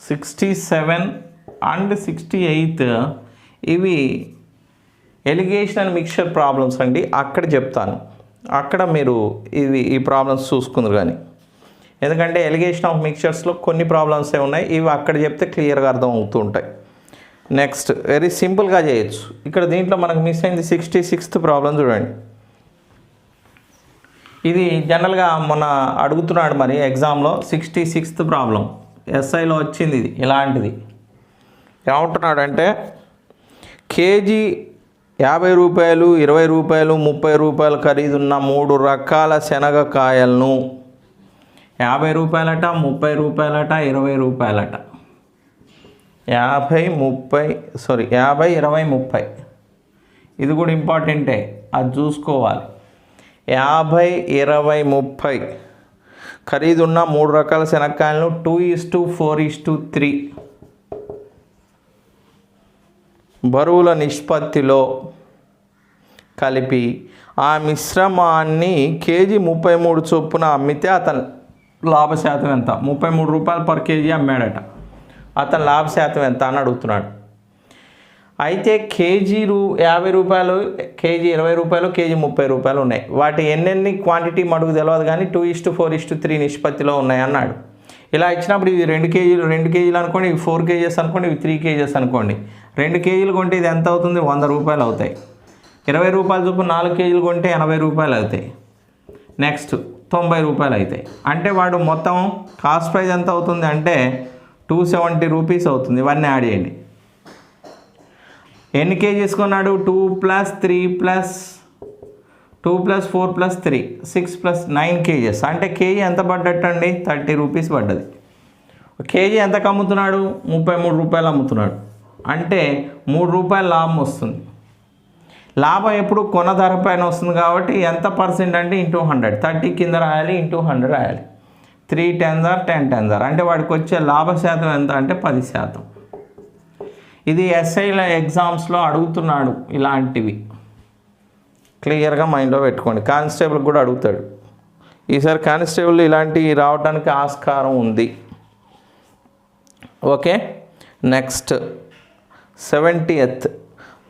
67 అండ్ 68 ఇవి ఎలిగేషన్ అండ్ మిక్చర్ ప్రాబ్లమ్స్ అండి. అక్కడ చెప్తాను, అక్కడ మీరు ఈ ప్రాబ్లమ్స్ చూసుకుందరు. కానీ ఎందుకంటే ఎలిగేషన్ ఆఫ్ మిక్చర్స్లో కొన్ని ప్రాబ్లమ్సే ఉన్నాయి, ఇవి అక్కడ చెప్తే క్లియర్గా అర్థం అవుతూ ఉంటాయి. నెక్స్ట్ వెరీ సింపుల్గా చేయొచ్చు. ఇక్కడ దీంట్లో మనకు మిస్ అయింది 66th ప్రాబ్లం చూడండి. ఇది జనరల్గా మన అడుగుతున్నాడు మరి ఎగ్జామ్లో. 66th ప్రాబ్లం ఎస్ఐలో వచ్చింది. ఇది ఇలాంటిది ఏమంటున్నాడంటే కేజీ 50 రూపాయలు, 20 రూపాయలు, 30 రూపాయలు ఖరీదున్న 3 రకాల శనగకాయలను 50 రూపాయలట, 30 రూపాయలట, 20 రూపాయలట. 50 20 30 ఇది కూడా ఇంపార్టెంటే, అది చూసుకోవాలి. 50 20 30 ఖరీదున్న 3 రకాల శనగకాయలను 2:4:3 బరువుల నిష్పత్తిలో కలిపి ఆ మిశ్రమాన్ని కేజీ 33 చొప్పున అమ్మితే అతను లాభశాతం ఎంత? 33 రూపాయలు పర్ కేజీ అమ్మాడట. అతను లాభశాతం ఎంత అని అడుగుతున్నాడు. అయితే కేజీలు 50 రూపాయలు, కేజీ 20 రూపాయలు, కేజీ 30 రూపాయలు ఉన్నాయి. వాటి ఎన్నెన్ని క్వాంటిటీ మడుగు తెలియదు కానీ 2:4:3 నిష్పత్తిలో ఉన్నాయి అన్నాడు. ఇలా ఇచ్చినప్పుడు ఇవి 2 కేజీలు అనుకోండి, ఇవి 4 కేజెస్ అనుకోండి, ఇవి 3 కేజెస్ అనుకోండి. 2 కేజీలు కొంటే ఇది ఎంత అవుతుంది? 100 రూపాయలు అవుతాయి. 20 రూపాయలు చొప్పున 4 కేజీలు కొంటే 80 రూపాయలు అవుతాయి. నెక్స్ట్ 90 రూపాయలు అవుతాయి. అంటే వాడు మొత్తం కాస్ట్ ప్రైస్ ఎంత అవుతుంది అంటే 270 రూపీస్ అవుతుంది. ఇవన్నీ యాడ్ చేయండి. ఎన్ని కేజీస్ కొన్నాడు? 2 + 3 + 2 + 4 + 3 6 + 9 కేజెస్. అంటే కేజీ ఎంత పడ్డట్టు అండి? 30 రూపీస్ పడ్డది. కేజీ ఎంతకు అమ్ముతున్నాడు? 33 రూపాయలు అమ్ముతున్నాడు. అంటే 3 రూపాయల లాభం వస్తుంది. లాభం ఎప్పుడు కొన ధర పైన వస్తుంది కాబట్టి ఎంత పర్సెంట్ అంటే ఇంటూ 100. 30 కింద రాయాలి, ఇంటూ 100 రాయాలి. 3 10s are 10 10s are అంటే వాడికి వచ్చే లాభ శాతం ఎంత అంటే 10%. ఇది ఎస్ఐల ఎగ్జామ్స్లో అడుగుతున్నాడు. ఇలాంటివి క్లియర్గా మైండ్లో పెట్టుకోండి. కానిస్టేబుల్ కూడా అడుగుతాడు. ఈసారి కానిస్టేబుల్ ఇలాంటివి రావడానికి ఆస్కారం ఉంది. Okay, next 70th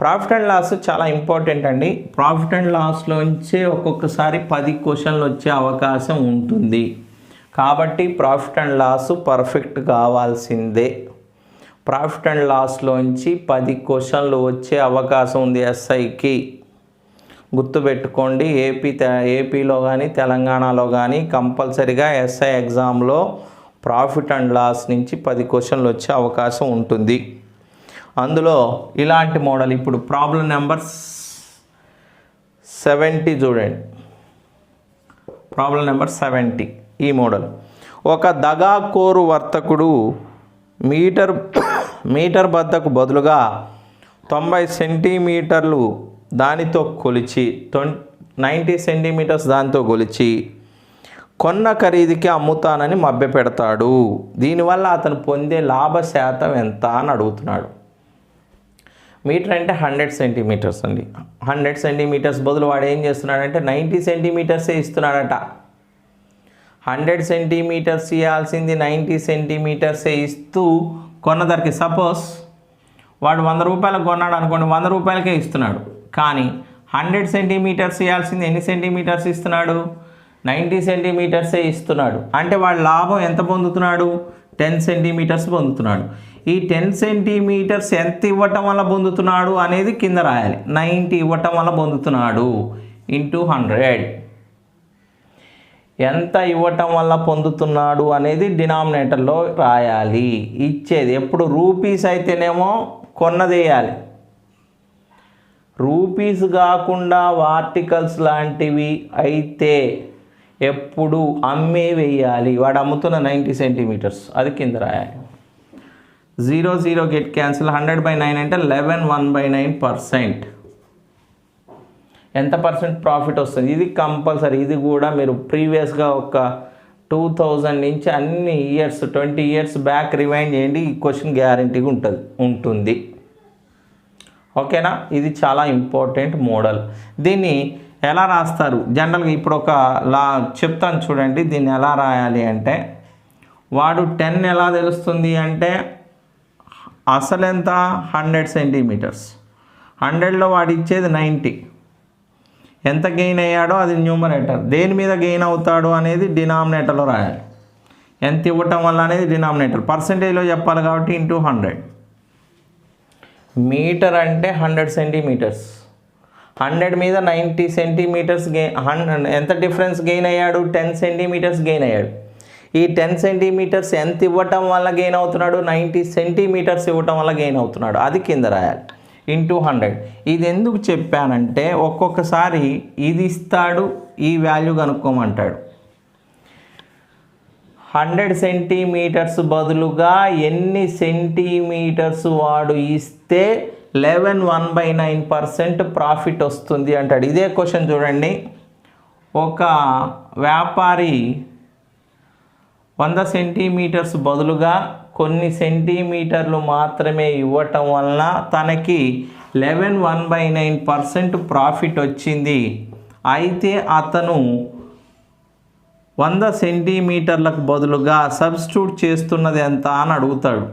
profit and loss చాలా ఇంపార్టెంట్ అండి. ప్రాఫిట్ అండ్ లాస్లోంచే ఒక్కొక్కసారి 10 క్వశ్చన్లు వచ్చే అవకాశం ఉంటుంది. కాబట్టి ప్రాఫిట్ అండ్ లాస్ పర్ఫెక్ట్ కావాల్సిందే. ప్రాఫిట్ అండ్ లాస్లోంచి 10 క్వశ్చన్లు వచ్చే అవకాశం ఉంది ఎస్ఐకి. గుర్తుపెట్టుకోండి, ఏపీలో కానీ తెలంగాణలో కానీ కంపల్సరీగా ఎస్ఐ ఎగ్జామ్లో ప్రాఫిట్ అండ్ లాస్ నుంచి 10 క్వశ్చన్లు వచ్చే అవకాశం ఉంటుంది. అందులో ఇలాంటి మోడల్ ఇప్పుడు ప్రాబ్లం నెంబర్ 70 చూడండి. ప్రాబ్లం నెంబర్ 70 ఈ మోడల్. ఒక దగాకోరు వర్తకుడు మీటర్ బద్దకు బదులుగా 90 సెంటీమీటర్లు దానితో కొలిచి 90 సెంటీమీటర్స్ దానితో కొలిచి కొన్న ఖరీదుకి అమ్ముతానని మభ్యపెడతాడు. దీనివల్ల అతను పొందే లాభ శాతం ఎంత అని అడుగుతున్నాడు. మీటర్ అంటే 100 సెంటీమీటర్స్ అండి. 100 సెంటీమీటర్స్ బదులు వాడు ఏం చేస్తున్నాడంటే 90 సెంటీమీటర్సే ఇస్తున్నాడట. 100 సెంటీమీటర్స్ ఇవ్వాల్సింది 90 సెంటీమీటర్సే ఇస్తూ కొన్న ధరకి, సపోజ్ వాడు 100 రూపాయలకు కొన్నాడు అనుకోండి, 100 రూపాయలకే ఇస్తున్నాడు. కానీ 100 సెంటీమీటర్స్ ఇవ్వాల్సింది ఎన్ని సెంటీమీటర్స్ ఇస్తున్నాడు? 90 సెంటీమీటర్సే ఇస్తున్నాడు. అంటే వాడు లాభం ఎంత పొందుతున్నాడు? 10 సెంటీమీటర్స్ పొందుతున్నాడు. ఈ 10 సెంటీమీటర్స్ ఎంత ఇవ్వటం వల్ల పొందుతున్నాడు అనేది కింద రాయాలి. 90 ఇవ్వటం వల్ల పొందుతున్నాడు ఇంటూ 100. ఎంత ఇవ్వటం వల్ల పొందుతున్నాడు అనేది డినామినేటర్లో రాయాలి. ఇచ్చేది ఎప్పుడు రూపీస్ అయితేనేమో కొన్నదేయాలి, రూపీస్ కాకుండా ఆర్టికల్స్ లాంటివి అయితే ఎప్పుడు అమ్మే వేయాలి. వాడు అమ్ముతున్న 90 సెంటీమీటర్స్ అది కింద రాయాలి. 0 0 గెట్ క్యాన్సిల్. 100/9 అంటే 11 1/9%. ఎంత పర్సెంట్ ప్రాఫిట్ వస్తుంది? ఇది కంపల్సరీ. ఇది కూడా మీరు ప్రీవియస్గా ఒక 2000 నుంచి అన్ని ఇయర్స్ 20 ఇయర్స్ బ్యాక్ రివైండ్ చేయండి, ఈ క్వశ్చన్ గ్యారంటీగా ఉంటుంది. ఓకేనా? ఇది చాలా ఇంపార్టెంట్ మోడల్. దీన్ని ఎలా రాస్తారు జనరల్గా? ఇప్పుడు ఒక చెప్తాను చూడండి. దీన్ని ఎలా రాయాలి అంటే, వాడు 10 ఎలా తెలుస్తుంది అంటే, అసలు ఎంత 100 సెంటీమీటర్స్, 100లో వాడు ఇచ్చేది 90. ఎంత గెయిన్ అయ్యాడో అది న్యూమరేటర్. దేని మీద గెయిన్ అవుతాడు అనేది డినామినేటర్లో రాయాలి. ఎంత ఇవ్వటం వల్ల అనేది డినామినేటర్. పర్సంటేజ్లో చెప్పాలి కాబట్టి ఇంటూ 100. మీటర్ అంటే 100 సెంటీమీటర్స్. 100 మీద 90 సెంటీమీటర్స్ ఎంత డిఫరెన్స్ గెయిన్ అయ్యాడు? 10 సెంటీమీటర్స్ గెయిన్ అయ్యాడు. ఈ 10 సెంటీమీటర్స్ ఎంత ఇవ్వటం వల్ల గెయిన్ అవుతున్నాడు? 90 సెంటీమీటర్స్ ఇవ్వటం వల్ల గెయిన్ అవుతున్నాడు. అది కింద రాయాలి ఇంటూ 100. ఇది ఎందుకు చెప్పానంటే, ఒక్కొక్కసారి ఇది ఇస్తాడు, ఈ వాల్యూ కనుక్కోమంటాడు. 100 సెంటీమీటర్స్ బదులుగా ఎన్ని సెంటీమీటర్స్ వాడు ఇస్తే 11 1/9% ప్రాఫిట్ వస్తుంది అంటాడు. ఇదే క్వశ్చన్ చూడండి. ఒక వ్యాపారి 100 సెంటీమీటర్స్ బదులుగా కొన్ని సెంటీమీటర్లు మాత్రమే ఇవ్వటం వలన తనకి 11 1/9% ప్రాఫిట్ వచ్చింది. అయితే అతను 100 సెంటీమీటర్లకు బదులుగా సబ్స్టిట్యూట్ చేస్తున్నది ఎంత అని అడుగుతాడు.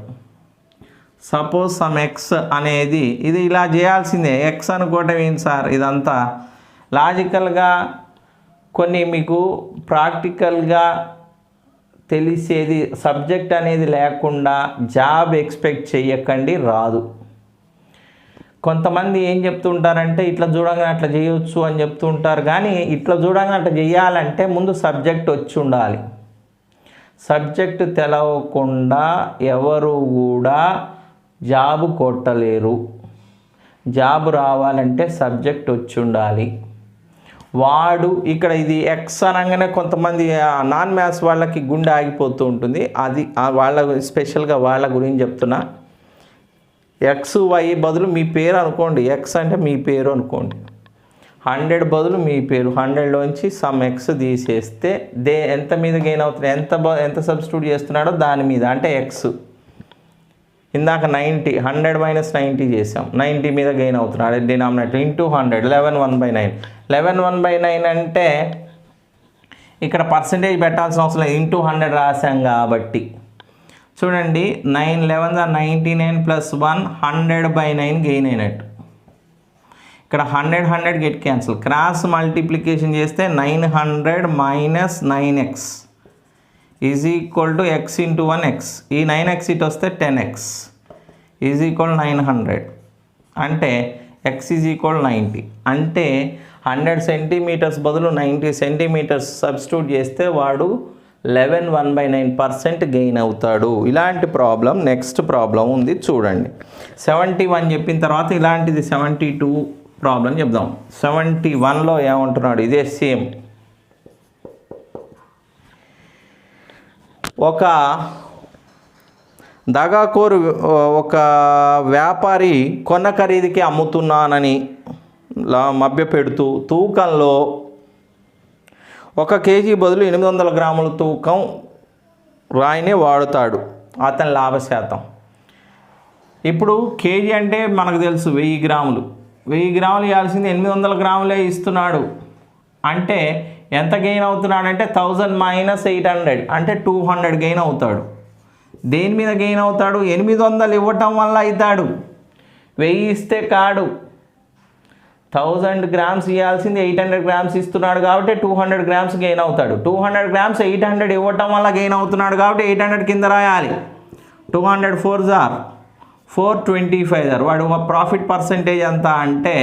సపోజ్ సమ్ ఎక్స్ అనేది, ఇది ఇలా చేయాల్సిందే. ఎక్స్ అనుకోవటం ఏంటి సార్? ఇదంతా లాజికల్గా కొన్ని మీకు ప్రాక్టికల్గా తెలిసేది, సబ్జెక్ట్ అనేది లేకుండా జాబ్ ఎక్స్పెక్ట్ చేయకండి, రాదు. కొంతమంది ఏం చెప్తుంటారంటే, ఇట్లా చూడంగానే అట్లా చేయొచ్చు అని చెప్తుంటారు. కానీ ఇట్లా చూడంగానే అట్లా చేయాలంటే ముందు సబ్జెక్ట్ వచ్చి ఉండాలి. సబ్జెక్ట్ తెలవకుండా ఎవరు కూడా జాబ్ కొట్టలేరు. జాబ్ రావాలంటే సబ్జెక్ట్ వచ్చి ఉండాలి. వాడు ఇక్కడ ఇది ఎక్స్ అనగానే కొంతమంది నాన్ మ్యాథ్స్ వాళ్ళకి గుండె ఆగిపోతూ ఉంటుంది. అది వాళ్ళ స్పెషల్గా వాళ్ళ గురించి చెప్తున్నా. ఎక్స్ వై బదులు మీ పేరు అనుకోండి. ఎక్స్ అంటే మీ పేరు అనుకోండి. 100 బదులు మీ పేరు. 100లోంచి సమ్ ఎక్స్ తీసేస్తే ఎంత మీద గెయిన్ అవుతుంది? ఎంత సబ్స్టిట్యూట్ చేస్తున్నాడో దాని మీద, అంటే ఎక్స్. ఇందాక 90, 100 - 90 చేసాం. 90 మీద గెయిన్ అవుతున్నాడు డినామినేటర్ ఇంటూ 100. 11 1/9. 11 1/9 అంటే ఇక్కడ పర్సంటేజ్ పెట్టాల్సిన అవసరం లేదు, ఇంటూ 100 రాసాం కాబట్టి. చూడండి, 9 11 99 + 1 100/9 గెయిన్ అయినట్టు. ఇక్కడ 100 గెట్ క్యాన్సిల్. క్రాస్ మల్టిప్లికేషన్ చేస్తే 900 - 9x is equal to X into 1x. ఈ 9x ఇటు వస్తే 10x ఈజ్ ఈక్వల్ 900. అంటే x ఈజ్ ఈక్వల్ 90. అంటే 100 సెంటీమీటర్స్ బదులు 90 సెంటీమీటర్స్ సబ్స్టిట్యూట్ చేస్తే వాడు 11 1/9% గెయిన్ అవుతాడు. ఇలాంటి ప్రాబ్లం నెక్స్ట్ ప్రాబ్లం ఉంది చూడండి. 71 చెప్పిన తర్వాత ఇలాంటిది 72 ప్రాబ్లం చెప్దాం. 71లో ఏమంటున్నాడు? ఇదే సేమ్. ఒక దగాకోరు ఒక వ్యాపారి కొన్న ఖరీదుకి అమ్ముతున్నానని మభ్యపెడుతూ తూకంలో 1 కేజీ బదులు 800 గ్రాముల తూకం రాయిని వాడుతాడు. అతని లాభశాతం. ఇప్పుడు కేజీ అంటే మనకు తెలుసు 1000 గ్రాములు. 1000 గ్రాములు ఇవ్వాల్సింది 800 గ్రాములే ఇస్తున్నాడు అంటే ఎంత గెయిన్ అవుతున్నాడంటే 1000 - 800 అంటే 200 గెయిన్ అవుతాడు. దేని మీద గెయిన్ అవుతాడు? 800 ఇవ్వటం వల్ల అవుతాడు, 1000 ఇస్తే కాడు. 1000 గ్రామ్స్ ఇవ్వాల్సింది 800 గ్రామ్స్ ఇస్తున్నాడు కాబట్టి 200 గ్రామ్స్ గెయిన్ అవుతాడు. 200 గ్రామ్స్ 800 ఇవ్వటం వల్ల గెయిన్ అవుతున్నాడు కాబట్టి 800 కింద రాయాలి. 200 4s are 425 are. వాడు ప్రాఫిట్ పర్సెంటేజ్ ఎంత అంటే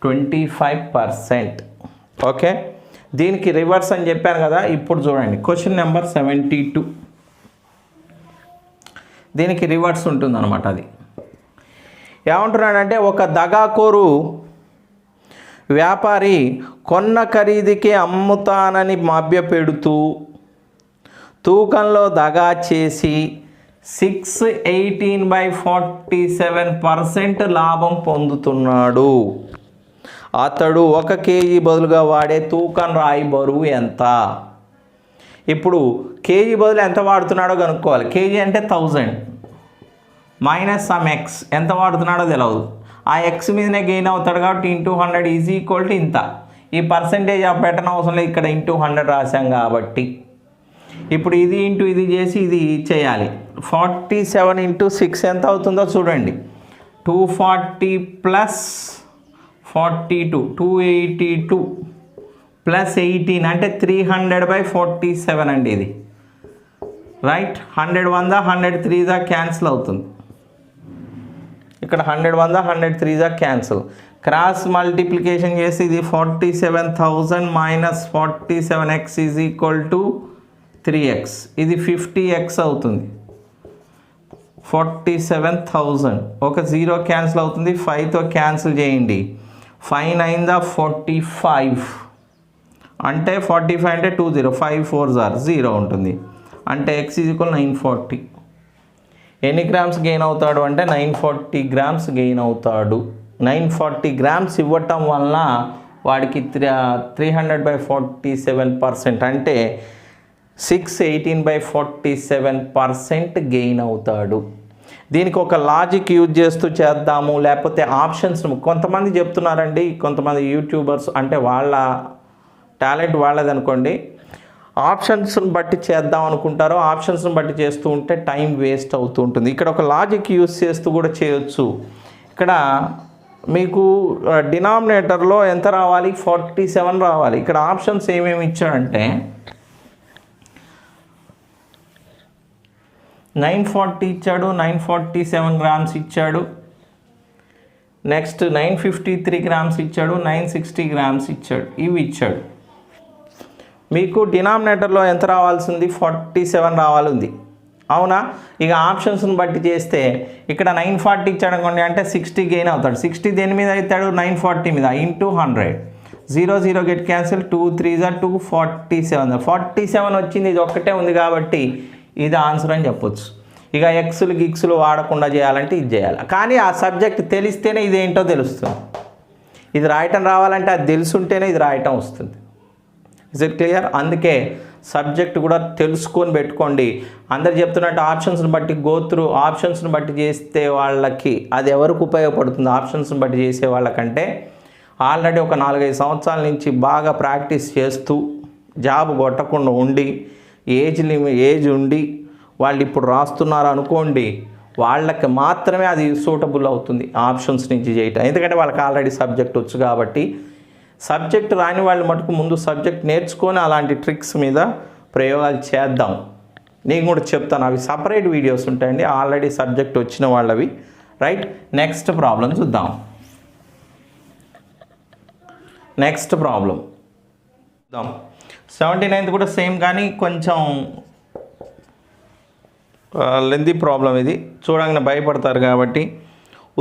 25%. ఓకే, దీనికి రివర్స్ అని చెప్పాను కదా. ఇప్పుడు చూడండి క్వశ్చన్ నెంబర్ 72. దీనికి రివర్స్ ఉంటుందన్నమాట. అది ఏమంటున్నాడంటే ఒక దగాకోరు వ్యాపారి కొన్న ఖరీదుకి అమ్ముతానని మభ్యపెడుతూ తూకంలో దగా చేసి 618/47% లాభం పొందుతున్నాడు. అతడు 1 కేజీ బదులుగా వాడే తూకం రాయి బరువు ఎంత? ఇప్పుడు కేజీ బదులు ఎంత వాడుతున్నాడో కనుక్కోవాలి. కేజీ అంటే 1000 మైనస్ సమ్ ఎక్స్, ఎంత వాడుతున్నాడో తెలియదు. ఆ ఎక్స్ మీదనే గెయిన్ అవుతాడు కాబట్టి ఇంటూ 100 ఈజ్ ఈక్వల్ టు ఇంత. ఈ పర్సంటేజ్ పెట్టన అవసరం లేదు, ఇక్కడ ఇంటూ 100 రాసాం కాబట్టి. ఇప్పుడు ఇది ఇంటూ ఇది చేసి ఇది చేయాలి. 47 × 6 ఎంత అవుతుందో చూడండి. 240 + 42 282 + 18 అంటే 300/47 అండి ఇది. రైట్, 100 100 100 3 క్యాన్సిల్ అవుతుంది. ఇక్కడ 100 100 100 3 క్యాన్సిల్. క్రాస్ మల్టిప్లికేషన్ చేసి ఇది 47,000 - 47x is equal to 3x. ఇది 50x అవుతుంది. 47,000 ఒక 0 క్యాన్సిల్ అవుతుంది. 5తో క్యాన్సిల్ చేయండి. 5 9 45 అంటే 45 అంటే 20 5 4s are 0 ఉంటుంది. అంటే x ఈజ్ ఈక్వల్ 940. ఎన్ని గ్రామ్స్ గెయిన్ అవుతాడు అంటే 940 గ్రామ్స్ గెయిన్ అవుతాడు. 940 గ్రామ్స్ ఇవ్వటం వలన వాడికి 300/47% అంటే 618/47% గెయిన్ అవుతాడు. దీనికి ఒక లాజిక్ యూజ్ చేస్తూ చేద్దాము, లేకపోతే ఆప్షన్స్. కొంతమంది చెప్తున్నారండి, కొంతమంది యూట్యూబర్స్ అంటే వాళ్ళ టాలెంట్ వాళ్ళది అనుకోండి, ఆప్షన్స్ని బట్టి చేద్దాం అనుకుంటారో ఆప్షన్స్ని బట్టి చేస్తూ ఉంటే టైం వేస్ట్ అవుతూ ఉంటుంది. ఇక్కడ ఒక లాజిక్ యూజ్ చేస్తూ కూడా చేయొచ్చు. ఇక్కడ మీకు డినామినేటర్లో ఎంత రావాలి? 47 రావాలి. ఇక్కడ ఆప్షన్స్ ఏమేమి ఇచ్చాడంటే 940 ఇచ్చాడు, 947 గ్రామ్స్ ఇచ్చాడు, నెక్స్ట్ 953 గ్రామ్స్ ఇచ్చాడు, 960 గ్రామ్స్ ఇచ్చాడు. ఇవి ఇచ్చాడు. మీకు డినామినేటర్లో ఎంత రావాల్సింది? 47 రావాలి ఉంది, అవునా? ఇక ఆప్షన్స్ని బట్టి చేస్తే ఇక్కడ 940 ఇచ్చాడు అనుకోండి, అంటే 60 గెయిన్ అవుతాడు. 60 దేని మీద అవుతాడు? 940 మీద. Into 100 0 0 get cancel. 2 3s are 2 47 వచ్చింది. ఇది ఒక్కటే ఉంది కాబట్టి ఇది ఆన్సర్ అని చెప్పొచ్చు. ఇక ఎక్స్లు గిక్స్లు వాడకుండా చేయాలంటే ఇది చేయాలి. కానీ ఆ సబ్జెక్ట్ తెలిస్తేనే ఇదేంటో తెలుస్తుంది. ఇది రాయటం రావాలంటే అది తెలుసుంటేనే ఇది రాయటం వస్తుంది. Is it clear? అందుకే సబ్జెక్ట్ కూడా తెలుసుకొని పెట్టుకోండి. అందరు చెప్తున్నట్టు ఆప్షన్స్ని బట్టి గోత్రు ఆప్షన్స్ని బట్టి చేస్తే వాళ్ళకి అది ఎవరికి ఉపయోగపడుతుంది? ఆప్షన్స్ని బట్టి చేసే వాళ్ళకంటే ఆల్రెడీ ఒక 4-5 సంవత్సరాల నుంచి బాగా ప్రాక్టీస్ చేస్తూ జాబ్ కొట్టకుండా ఉండి ఏజ్ ఉండి వాళ్ళు ఇప్పుడు రాస్తున్నారు అనుకోండి, వాళ్ళకి మాత్రమే అది సూటబుల్ అవుతుంది ఆప్షన్స్ నుంచి చేయటం. ఎందుకంటే వాళ్ళకి ఆల్రెడీ సబ్జెక్ట్ వచ్చు కాబట్టి. సబ్జెక్ట్ రాని వాళ్ళు మటుకు ముందు సబ్జెక్ట్ నేర్చుకొని అలాంటి ట్రిక్స్ మీద ప్రయోగాలు చేద్దాం. నేను కూడా చెప్తాను, అవి సపరేట్ వీడియోస్ ఉంటాయండి, ఆల్రెడీ సబ్జెక్ట్ వచ్చిన వాళ్ళవి. రైట్, నెక్స్ట్ ప్రాబ్లం చూద్దాం. నెక్స్ట్ ప్రాబ్లం 79th కూడా సేమ్, కానీ కొంచెం లెంతీ ప్రాబ్లం. ఇది చూడగానే భయపడతారు కాబట్టి.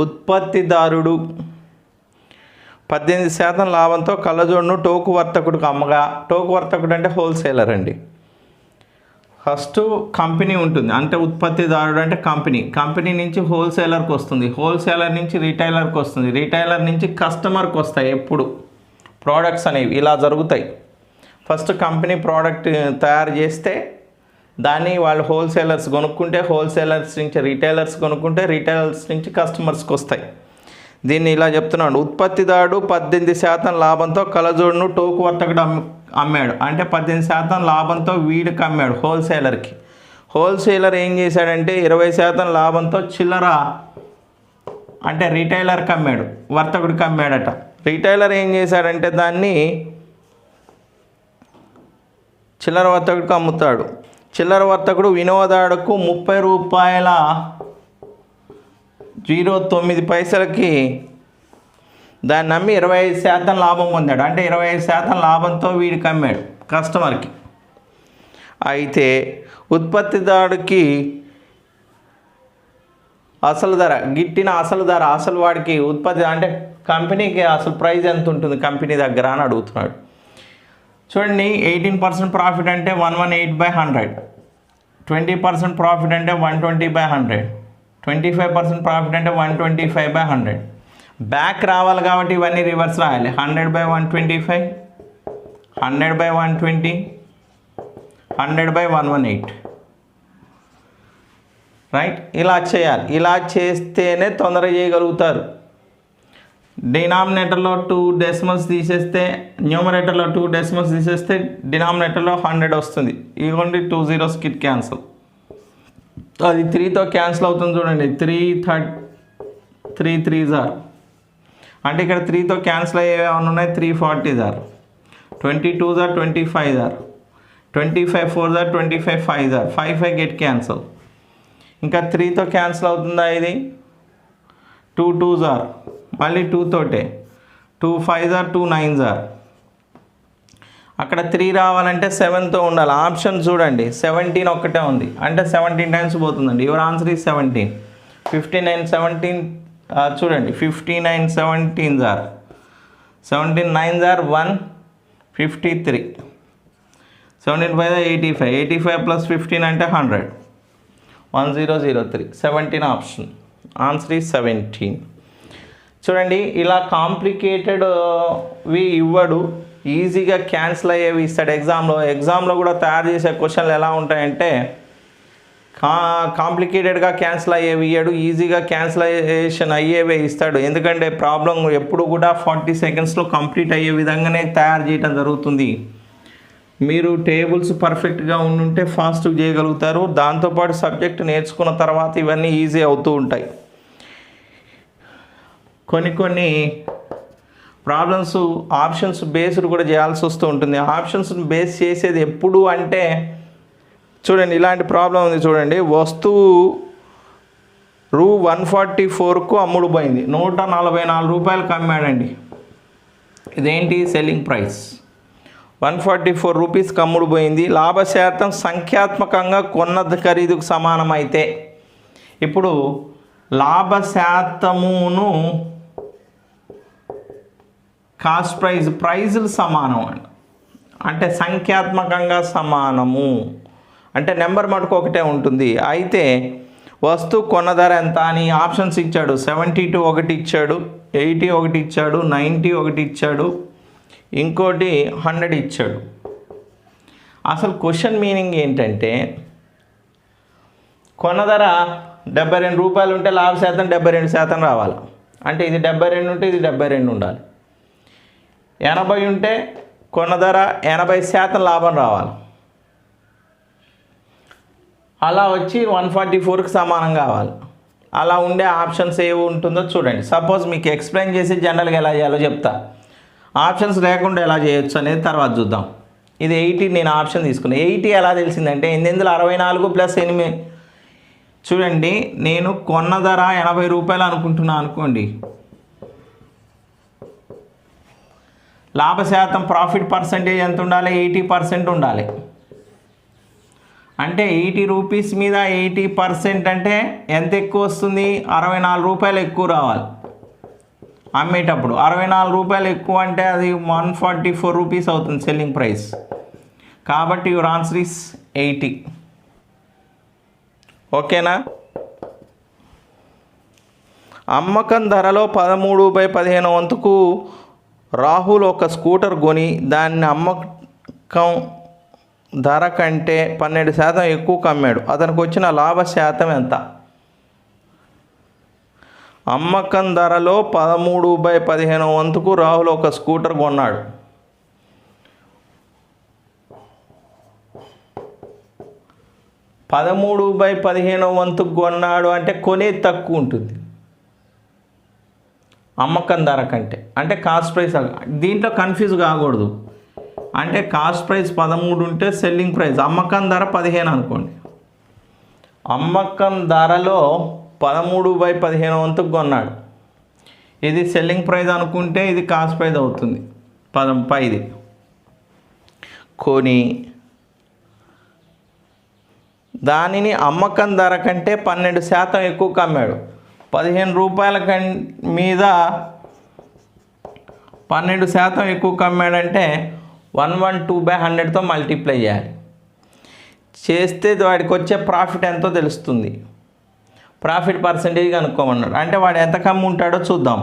ఉత్పత్తిదారుడు 18% లాభంతో కళ్ళజోడును టోకు వర్తకుడికి అమ్మగా, టోకు వర్తకుడు అంటే హోల్సేలర్ అండి, ఫస్ట్ కంపెనీ ఉంటుంది, అంటే ఉత్పత్తిదారుడు అంటే కంపెనీ నుంచి హోల్సేలర్కి వస్తుంది, హోల్సేలర్ నుంచి రిటైలర్కి వస్తుంది, రిటైలర్ నుంచి కస్టమర్కి వస్తాయి. ఎప్పుడు ప్రోడక్ట్స్ అనేవి ఇలా జరుగుతాయి. ఫస్ట్ కంపెనీ ప్రోడక్ట్ తయారు చేస్తే దాన్ని వాళ్ళు హోల్సేలర్స్ కొనుక్కుంటే, హోల్సేలర్స్ నుంచి రిటైలర్స్ కొనుక్కుంటే, రిటైలర్స్ నుంచి కస్టమర్స్కి వస్తాయి. దీన్ని ఇలా చెప్తున్నాడు, ఉత్పత్తిదారుడు 18% లాభంతో కలజోడును టోకు వర్తకుడు అమ్మాడు. అంటే 18% లాభంతో వీడికి అమ్మాడు, హోల్సేలర్కి. హోల్సేలర్ ఏం చేశాడంటే 20% లాభంతో చిల్లర అంటే రిటైలర్కి అమ్మాడు, వర్తకుడికి అమ్మాడట. రిటైలర్ ఏం చేశాడంటే దాన్ని చిల్లర వర్తకుడికి అమ్ముతాడు. చిల్లర వర్తకుడు వినియోగదారుడుకు 30 రూపాయల 09 దాన్ని అమ్మి 25% లాభం పొందాడు. అంటే 25% లాభంతో వీడికి అమ్మాడు, కస్టమర్కి. అయితే ఉత్పత్తిదారుడికి అసలు ధర, గిట్టిన అసలు ధర, అసలు వాడికి ఉత్పత్తి అంటే కంపెనీకి అసలు ప్రైస్ ఎంత ఉంటుంది కంపెనీ దగ్గర అని అడుగుతున్నాడు. చూడండి, 18% ప్రాఫిట్ అంటే 118/100, 20% ప్రాఫిట్ అంటే 120/100, 25% ప్రాఫిట్ అంటే 125/100. బ్యాక్ రావాలి కాబట్టి ఇవన్నీ రివర్స్ రాయాలి. 100/125, 100/120, 100/118, రైట్. ఇలా చేయాలి. ఇలా చేస్తేనే తొందరగా చేయగలుగుతారు. డినామినేటర్లో 2 డెసిమల్స్ తీసేస్తే, న్యూమరేటర్లో 2 డెసిమల్స్ తీసేస్తే డినామినేటర్లో 100 వస్తుంది. ఇవ్వండి 2 zeros కిట్ క్యాన్సల్. అది 3తో క్యాన్సిల్ అవుతుంది చూడండి. 3 3s are, అంటే ఇక్కడ 3తో క్యాన్సిల్ అయ్యేవి ఏమైనా ఉన్నాయి, 340s are, 22s are, 25s are, 25 4s are, 25 5s are, 5 get cancel. ఇంకా 3తో క్యాన్సిల్ అవుతుందా, ఇది 2 2s are, మళ్ళీ 2 తోటే, 2 5s are, 2 9s are. అక్కడ 3 రావాలంటే 7తో ఉండాలి. ఆప్షన్ చూడండి, 17 ఒక్కటే ఉంది, అంటే 17 టైమ్స్ పోతుందండి. Your answer is 17. 59 17 చూడండి, 59 17s are, 17 9s are 153, 17 5 85, 85 plus 15 అంటే 100, 1003, 17 ఆప్షన్. Answer is 17. చూడండి, ఇలా కాంప్లికేటెడ్వి ఇవ్వడు, ఈజీగా క్యాన్సిల్ అయ్యేవి ఇస్తాడు. ఎగ్జామ్లో కూడా తయారు చేసే క్వశ్చన్లు ఎలా ఉంటాయంటే కాంప్లికేటెడ్గా క్యాన్సిల్ అయ్యేవి ఇయ్యాడు, ఈజీగా క్యాన్సిలేషన్ అయ్యేవే ఇస్తాడు. ఎందుకంటే ప్రాబ్లం ఎప్పుడు కూడా 40 secondsలో కంప్లీట్ అయ్యే విధంగానే తయారు చేయడం జరుగుతుంది. మీరు టేబుల్స్ పర్ఫెక్ట్గా ఉండుంటే ఫాస్ట్గా చేయగలుగుతారు. దాంతోపాటు సబ్జెక్ట్ నేర్చుకున్న తర్వాత ఇవన్నీ ఈజీ అవుతూ ఉంటాయి. కొన్ని ప్రాబ్లమ్స్ ఆప్షన్స్ బేస్డ్ కూడా చేయాల్సి వస్తూ ఉంటుంది. ఆప్షన్స్ బేస్ చేసేది ఎప్పుడు అంటే చూడండి, ఇలాంటి ప్రాబ్లం ఉంది చూడండి. వస్తువు ₹144కు అమ్ముడు పోయింది, 144 రూపాయలకు అమ్మాడండి. ఇదేంటి, సెల్లింగ్ ప్రైస్ 144 రూపీస్కి అమ్ముడు పోయింది. లాభశాతం సంఖ్యాత్మకంగా కొన్న ఖరీదుకు సమానం అయితే, ఇప్పుడు లాభశాతమును కాస్ట్ ప్రైజులు సమానం అండి. అంటే సంఖ్యాత్మకంగా సమానము అంటే నెంబర్ మటుకు ఒకటే ఉంటుంది. అయితే వస్తువు కొన్న ధర ఎంత అని ఆప్షన్స్ ఇచ్చాడు. 72 ఒకటి ఇచ్చాడు, 80 ఒకటి ఇచ్చాడు, 90 ఒకటి ఇచ్చాడు, ఇంకోటి 100 ఇచ్చాడు. అసలు క్వశ్చన్ మీనింగ్ ఏంటంటే కొన్న ధర 72 రూపాయలు ఉంటే లాభశాతం 72% రావాలి. అంటే ఇది 72 ఉంటే ఇది 72 ఉండాలి. 80 ఉంటే కొన్న ధర 80% లాభం రావాలి. అలా వచ్చి 144కి సమానం కావాలి. అలా ఉండే ఆప్షన్స్ ఏవి ఉంటుందో చూడండి. సపోజ్ మీకు ఎక్స్ప్లెయిన్ చేసి జనరల్గా ఎలా చేయాలో చెప్తా. ఆప్షన్స్ లేకుండా ఎలా చేయొచ్చు అనేది తర్వాత చూద్దాం. ఇది 80 నేను ఆప్షన్ తీసుకున్నాను. 80 ఎలా తెలిసిందంటే 864 + 8. చూడండి, నేను కొన్న ధర 80 రూపాయలు అనుకుంటున్నాను అనుకోండి. లాభశాతం ప్రాఫిట్ పర్సంటేజ్ ఎంత ఉండాలి, 80% ఉండాలి. అంటే 80 రూపీస్ మీద 80% అంటే ఎంత ఎక్కువ వస్తుంది, 64 రూపాయలు ఎక్కువ రావాలి అమ్మేటప్పుడు. 64 రూపాయలు ఎక్కువ అంటే అది 144 రూపీస్ అవుతుంది సెల్లింగ్ ప్రైస్. కాబట్టి యువర్ ఆన్సర్ ఈస్ 80. ఓకేనా. అమ్మకం ధరలో 13/15 వంతుకు రాహుల్ ఒక స్కూటర్ కొని దాన్ని అమ్మకం ధర కంటే 12% ఎక్కువకు అమ్మాడు. అతనికి వచ్చిన లాభ శాతం ఎంత? అమ్మకం ధరలో 13/15 వంతుకు రాహుల్ ఒక స్కూటర్ కొన్నాడు. 13/15 వంతుకు కొన్నాడు అంటే కొనేది తక్కువ ఉంటుంది అమ్మకం ధర కంటే, అంటే కాస్ట్ ప్రైస్. దీంట్లో కన్ఫ్యూజ్ కాకూడదు. అంటే కాస్ట్ ప్రైస్ 13 ఉంటే సెల్లింగ్ ప్రైస్ అమ్మకం ధర 15 అనుకోండి. అమ్మకం ధరలో 13/15 వంతుకు కొన్నాడు. ఇది సెల్లింగ్ ప్రైస్ అనుకుంటే ఇది కాస్ట్ ప్రైస్ అవుతుంది 15. కొని దానిని అమ్మకం ధర కంటే 12% ఎక్కువకు అమ్మాడు. 15 రూపాయల మీద 12% ఎక్కువకు అమ్మాడంటే 112/100తో మల్టిప్లై చేయాలి. చేస్తే వాడికి వచ్చే ప్రాఫిట్ ఎంతో తెలుస్తుంది. ప్రాఫిట్ పర్సంటేజ్ కనుక్కోమన్నాడు. అంటే వాడు ఎంత కమ్మి ఉంటాడో చూద్దాం.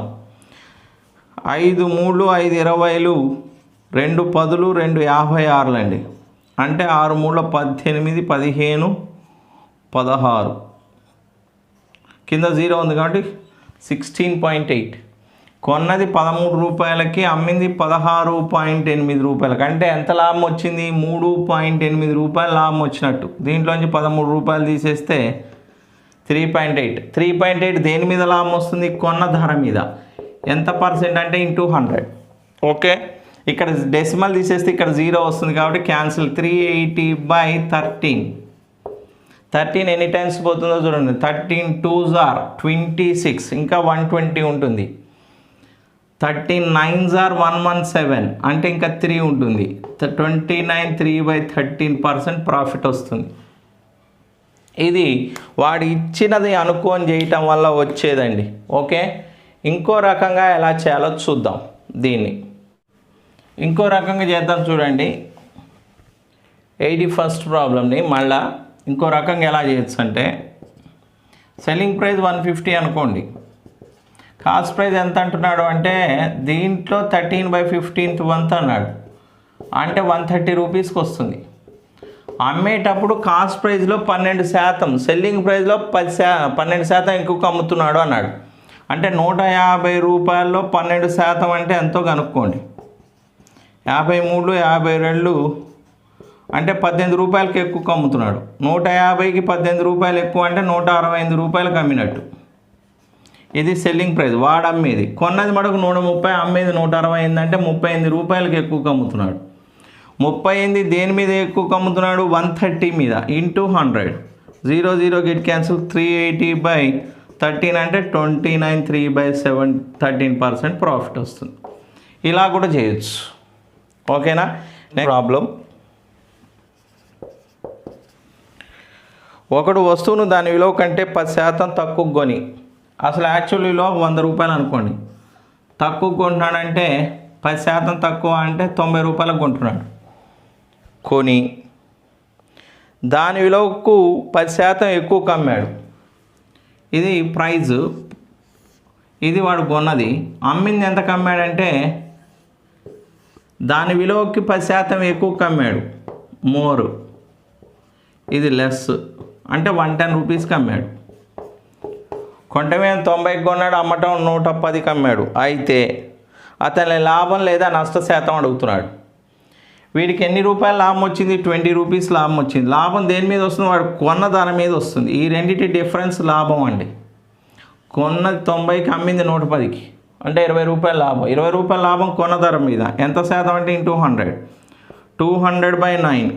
5 3 5 20, 2 10, 2 56 అండి. అంటే 6 3 18, 15, 16 కింద 0 ఉంది కాబట్టి 16.8. కొన్నది 13 రూపాయలకి, అమ్మింది 16.8 రూపాయలకి. అంటే ఎంత లాభం వచ్చింది? 3.8 రూపాయలు లాభం వచ్చినట్టు. దీంట్లోంచి 13 రూపాయలు తీసేస్తే 3.8. 3.8 దేని మీద లాభం వస్తుంది? కొన్న ధర మీద. ఎంత పర్సెంట్ అంటే ఇంటూ 100. ఓకే, ఇక్కడ డెసిమల్ తీసేస్తే ఇక్కడ 0 వస్తుంది కాబట్టి క్యాన్సిల్. 380/13. 13 ఎన్ని టైమ్స్ పోతుందో చూడండి. 13 2s are 26, ఇంకా 120 ఉంటుంది. 13 9s are 117, అంటే ఇంకా 3 ఉంటుంది. 29 3/13% ప్రాఫిట్ వస్తుంది. ఇది వాడు ఇచ్చినది అనుకోని చేయటం వల్ల వచ్చేదండి. ఓకే, ఇంకో రకంగా ఎలా చేయాలో చూద్దాం. దీన్ని ఇంకో రకంగా చేద్దాం. చూడండి, 81st ప్రాబ్లమ్ని మళ్ళా ఇంకో రకంగా ఎలా చేయొచ్చు అంటే, సెల్లింగ్ ప్రైస్ 150 అనుకోండి. కాస్ట్ ప్రైస్ ఎంత అంటున్నాడు అంటే దీంట్లో 13/15th వంతు అన్నాడు. అంటే 130 రూపీస్కి వస్తుంది. అమ్మేటప్పుడు కాస్ట్ ప్రైస్లో 12%, సెల్లింగ్ ప్రైస్లో 12% ఎక్కువ అమ్ముతున్నాడు అన్నాడు. అంటే 150 రూపాయల్లో 12% అంటే ఎంతో కనుక్కోండి. 53 52 అంటే 18 రూపాయలకి ఎక్కువ అమ్ముతున్నాడు. 150కి 18 రూపాయలు ఎక్కువ అంటే 165 రూపాయలకు అమ్మినట్టు. ఇది సెల్లింగ్ ప్రైస్, వాడు అమ్మేది. కొన్నది మటుకు 130, అమ్మేది 160 అయిందంటే 38 రూపాయలకి ఎక్కువ అమ్ముతున్నాడు. 38 దేని మీద ఎక్కువ అమ్ముతున్నాడు? 130 మీద. ఇంటూ 100. 0 0 get cancel. 380/13 అంటే 29 3/13% ప్రాఫిట్ వస్తుంది. ఇలా కూడా చేయొచ్చు. ఓకేనా. నెక్స్ట్ ప్రాబ్లం, ఒకడు వస్తువును దాని విలువ కంటే 10% తక్కువ కొని, అసలు యాక్చువల్ విలువ 100 రూపాయలు అనుకోండి, తక్కువ కొంటున్నాడంటే 10% తక్కువ అంటే 90 రూపాయలకు కొంటున్నాడు. కొని దాని విలువకు 10% ఎక్కువ అమ్మాడు. ఇది ప్రైజు, ఇది వాడు కొన్నది. అమ్మింది ఎంత అమ్మాడంటే దాని విలువకి 10% ఎక్కువ అమ్మాడు, మోరు. ఇది లెస్, అంటే 110 రూపీస్కి అమ్మాడు. కొంటమే 90కి కొన్నాడు, అమ్మటం 110కి అమ్మాడు. అయితే అతని లాభం లేదా నష్ట శాతం అడుగుతున్నాడు. వీడికి ఎన్ని రూపాయలు లాభం వచ్చింది? 20 రూపీస్ లాభం వచ్చింది. లాభం దేని మీద వస్తుంది? వాడు కొన్న దాని మీద వస్తుంది. ఈ రెండింటి డిఫరెన్స్ లాభం అండి. కొన్నది 90కి, అమ్మింది 110కి, అంటే 20 రూపాయల లాభం. 20 రూపాయల లాభం కొన్న ధర మీద. ఎంత శాతం అంటే ఇంటూ 100. 200/9.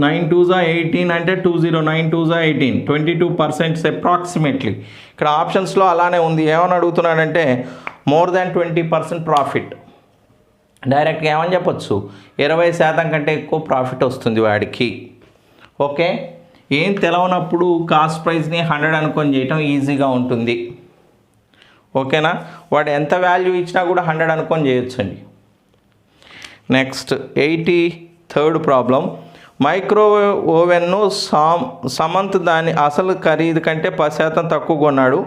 9 2s are 18 అంటే 20. 9 2s are 18. 22% అప్రాక్సిమేట్లీ. ఇక్కడ ఆప్షన్స్లో అలానే ఉంది. ఏమని అడుగుతున్నాడంటే మోర్ దాన్ 20% ప్రాఫిట్. డైరెక్ట్గా ఏమని చెప్పొచ్చు? 20% కంటే ఎక్కువ ప్రాఫిట్ వస్తుంది వాడికి. ఓకే, ఏం తెలవనప్పుడు కాస్ట్ ప్రైస్ని 100 అనుకొని చేయటం ఈజీగా ఉంటుంది. ఓకేనా. వాడు ఎంత వాల్యూ ఇచ్చినా కూడా 100 అనుకొని చేయొచ్చండి. Next 83rd problem, microwave ఓవెన్ను Samanth దాని అసలు ఖరీదు కంటే 10% తక్కువ కొన్నాడు.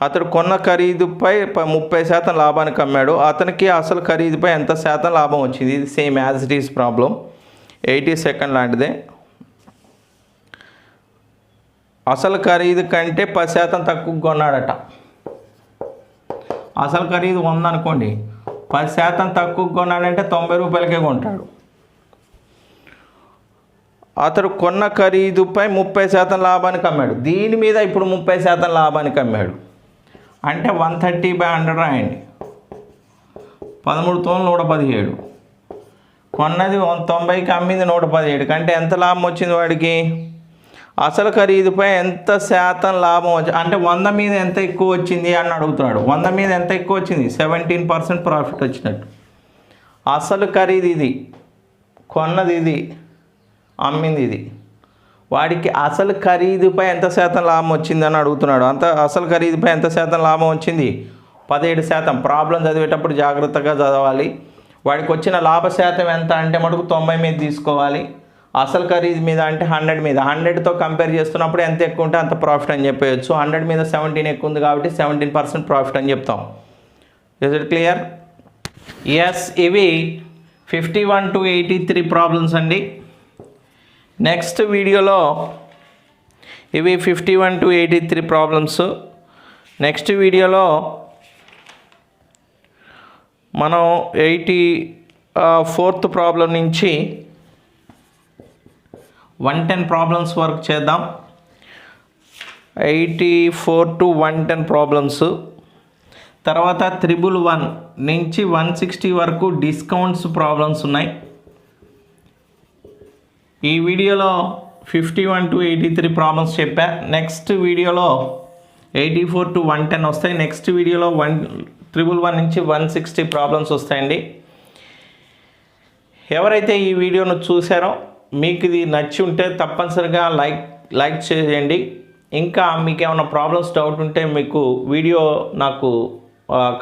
అతడు కొన్న ఖరీదుపై 30% లాభానికి అమ్మాడు. అతనికి అసలు ఖరీదుపై ఎంత శాతం లాభం వచ్చింది? ఇది same as it is problem, 82nd లాంటిదే. అసలు ఖరీదు కంటే 10% తక్కువ కొన్నాడట. అసలు ఖరీదు 100 అనుకోండి, 10% తక్కువ కొన్నాడంటే 90 రూపాయలకే కొంటాడు. అతడు కొన్న ఖరీదుపై 30% లాభానికి అమ్మాడు. దీని మీద ఇప్పుడు 30% లాభానికి అమ్మాడు అంటే 130/100 రాయండి. 13 తోలు 117, కొన్నది 90కి, అమ్మింది 117, కంటే ఎంత లాభం వచ్చింది వాడికి? అసలు ఖరీదుపై ఎంత శాతం లాభం వచ్చింది అంటే 100 మీద ఎంత ఎక్కువ వచ్చింది అని అడుగుతున్నాడు. 100 మీద ఎంత ఎక్కువ వచ్చింది? 17% ప్రాఫిట్ వచ్చినట్టు. అసలు ఖరీదు ఇది, కొన్నది ఇది, అమ్మింది ఇది. వాడికి అసలు ఖరీదుపై ఎంత శాతం లాభం వచ్చిందని అడుగుతున్నాడు. అసలు ఖరీదుపై ఎంత శాతం లాభం వచ్చింది? 17%. ప్రాబ్లం చదివేటప్పుడు జాగ్రత్తగా చదవాలి. వాడికి వచ్చిన లాభ శాతం ఎంత అంటే మటుకు 90 మీద తీసుకోవాలి. అసలు ఖరీదు మీద అంటే 100 మీద. 100తో కంపేర్ చేస్తున్నప్పుడు ఎంత ఎక్కువ ఉంటే అంత ప్రాఫిట్ అని చెప్పవచ్చు. 100 మీద 17 ఎక్కువ ఉంది కాబట్టి 17% ప్రాఫిట్ అని చెప్తాం. Is it clear? ఎస్, ఇవి 51 to 83 ప్రాబ్లమ్స్ అండి. నెక్స్ట్ వీడియోలో ఇవి 51 to 83 ప్రాబ్లమ్స్. నెక్స్ట్ వీడియోలో మనం 84th ప్రాబ్లం నుంచి 110 ప్రాబ్లమ్స్ వరకు చేద్దాం. 84 to 110 ప్రాబ్లమ్స్. తర్వాత 111 నుంచి 160 వరకు డిస్కౌంట్స్ ప్రాబ్లమ్స్ ఉన్నాయి. ఈ వీడియోలో 51 to 83 ప్రాబ్లమ్స్ చెప్పా. నెక్స్ట్ వీడియోలో 84 to 110 వస్తాయి. నెక్స్ట్ వీడియోలో 111 నుంచి 160 ప్రాబ్లమ్స్ వస్తాయండి. ఎవరైతే ఈ వీడియోను చూసారో మీకు ఇది నచ్చి ఉంటే తప్పనిసరిగా లైక్ చేయండి. ఇంకా మీకు ఏమైనా ప్రాబ్లమ్స్ డౌట్ ఉంటే మీకు వీడియో నాకు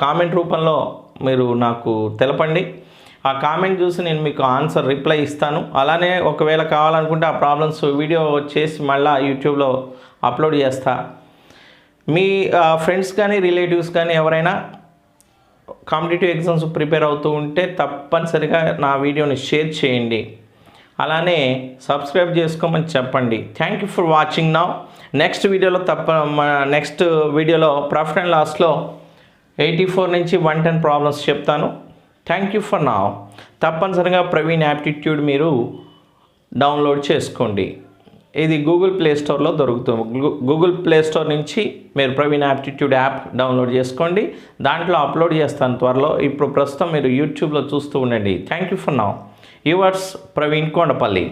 కామెంట్ రూపంలో మీరు నాకు తెలపండి. ఆ కామెంట్ చూసి నేను మీకు ఆన్సర్ రిప్లై ఇస్తాను. అలానే ఒకవేళ కావాలనుకుంటే ఆ ప్రాబ్లమ్స్ వీడియో చేసి మళ్ళీ యూట్యూబ్లో అప్లోడ్ చేస్తా. మీ ఫ్రెండ్స్ కానీ రిలేటివ్స్ కానీ ఎవరైనా కాంపిటేటివ్ ఎగ్జామ్స్ ప్రిపేర్ అవుతూ ఉంటే తప్పనిసరిగా నా వీడియోని షేర్ చేయండి. అలానే సబ్స్క్రైబ్ చేసుకోమని చెప్పండి. Thank you for watching now. Next వీడియోలో ప్రాఫిట్ అండ్ లాస్లో 84 నుంచి 110 ప్రాబ్లమ్స్ చెప్తాను. Thank you for now. తప్పనిసరిగా ప్రవీణ్ యాప్టిట్యూడ్ మీరు డౌన్లోడ్ చేసుకోండి. ఇది గూగుల్ ప్లే స్టోర్లో దొరుకుతుంది. గూగుల్ ప్లే స్టోర్ నుంచి మీరు ప్రవీణ్ యాప్టిట్యూడ్ యాప్ డౌన్లోడ్ చేసుకోండి. దాంట్లో అప్లోడ్ చేస్తాను త్వరలో. ఇప్పుడు ప్రస్తుతం మీరు యూట్యూబ్లో చూస్తూ ఉండండి. Thank you for now. Yours Praveen Kondapalli.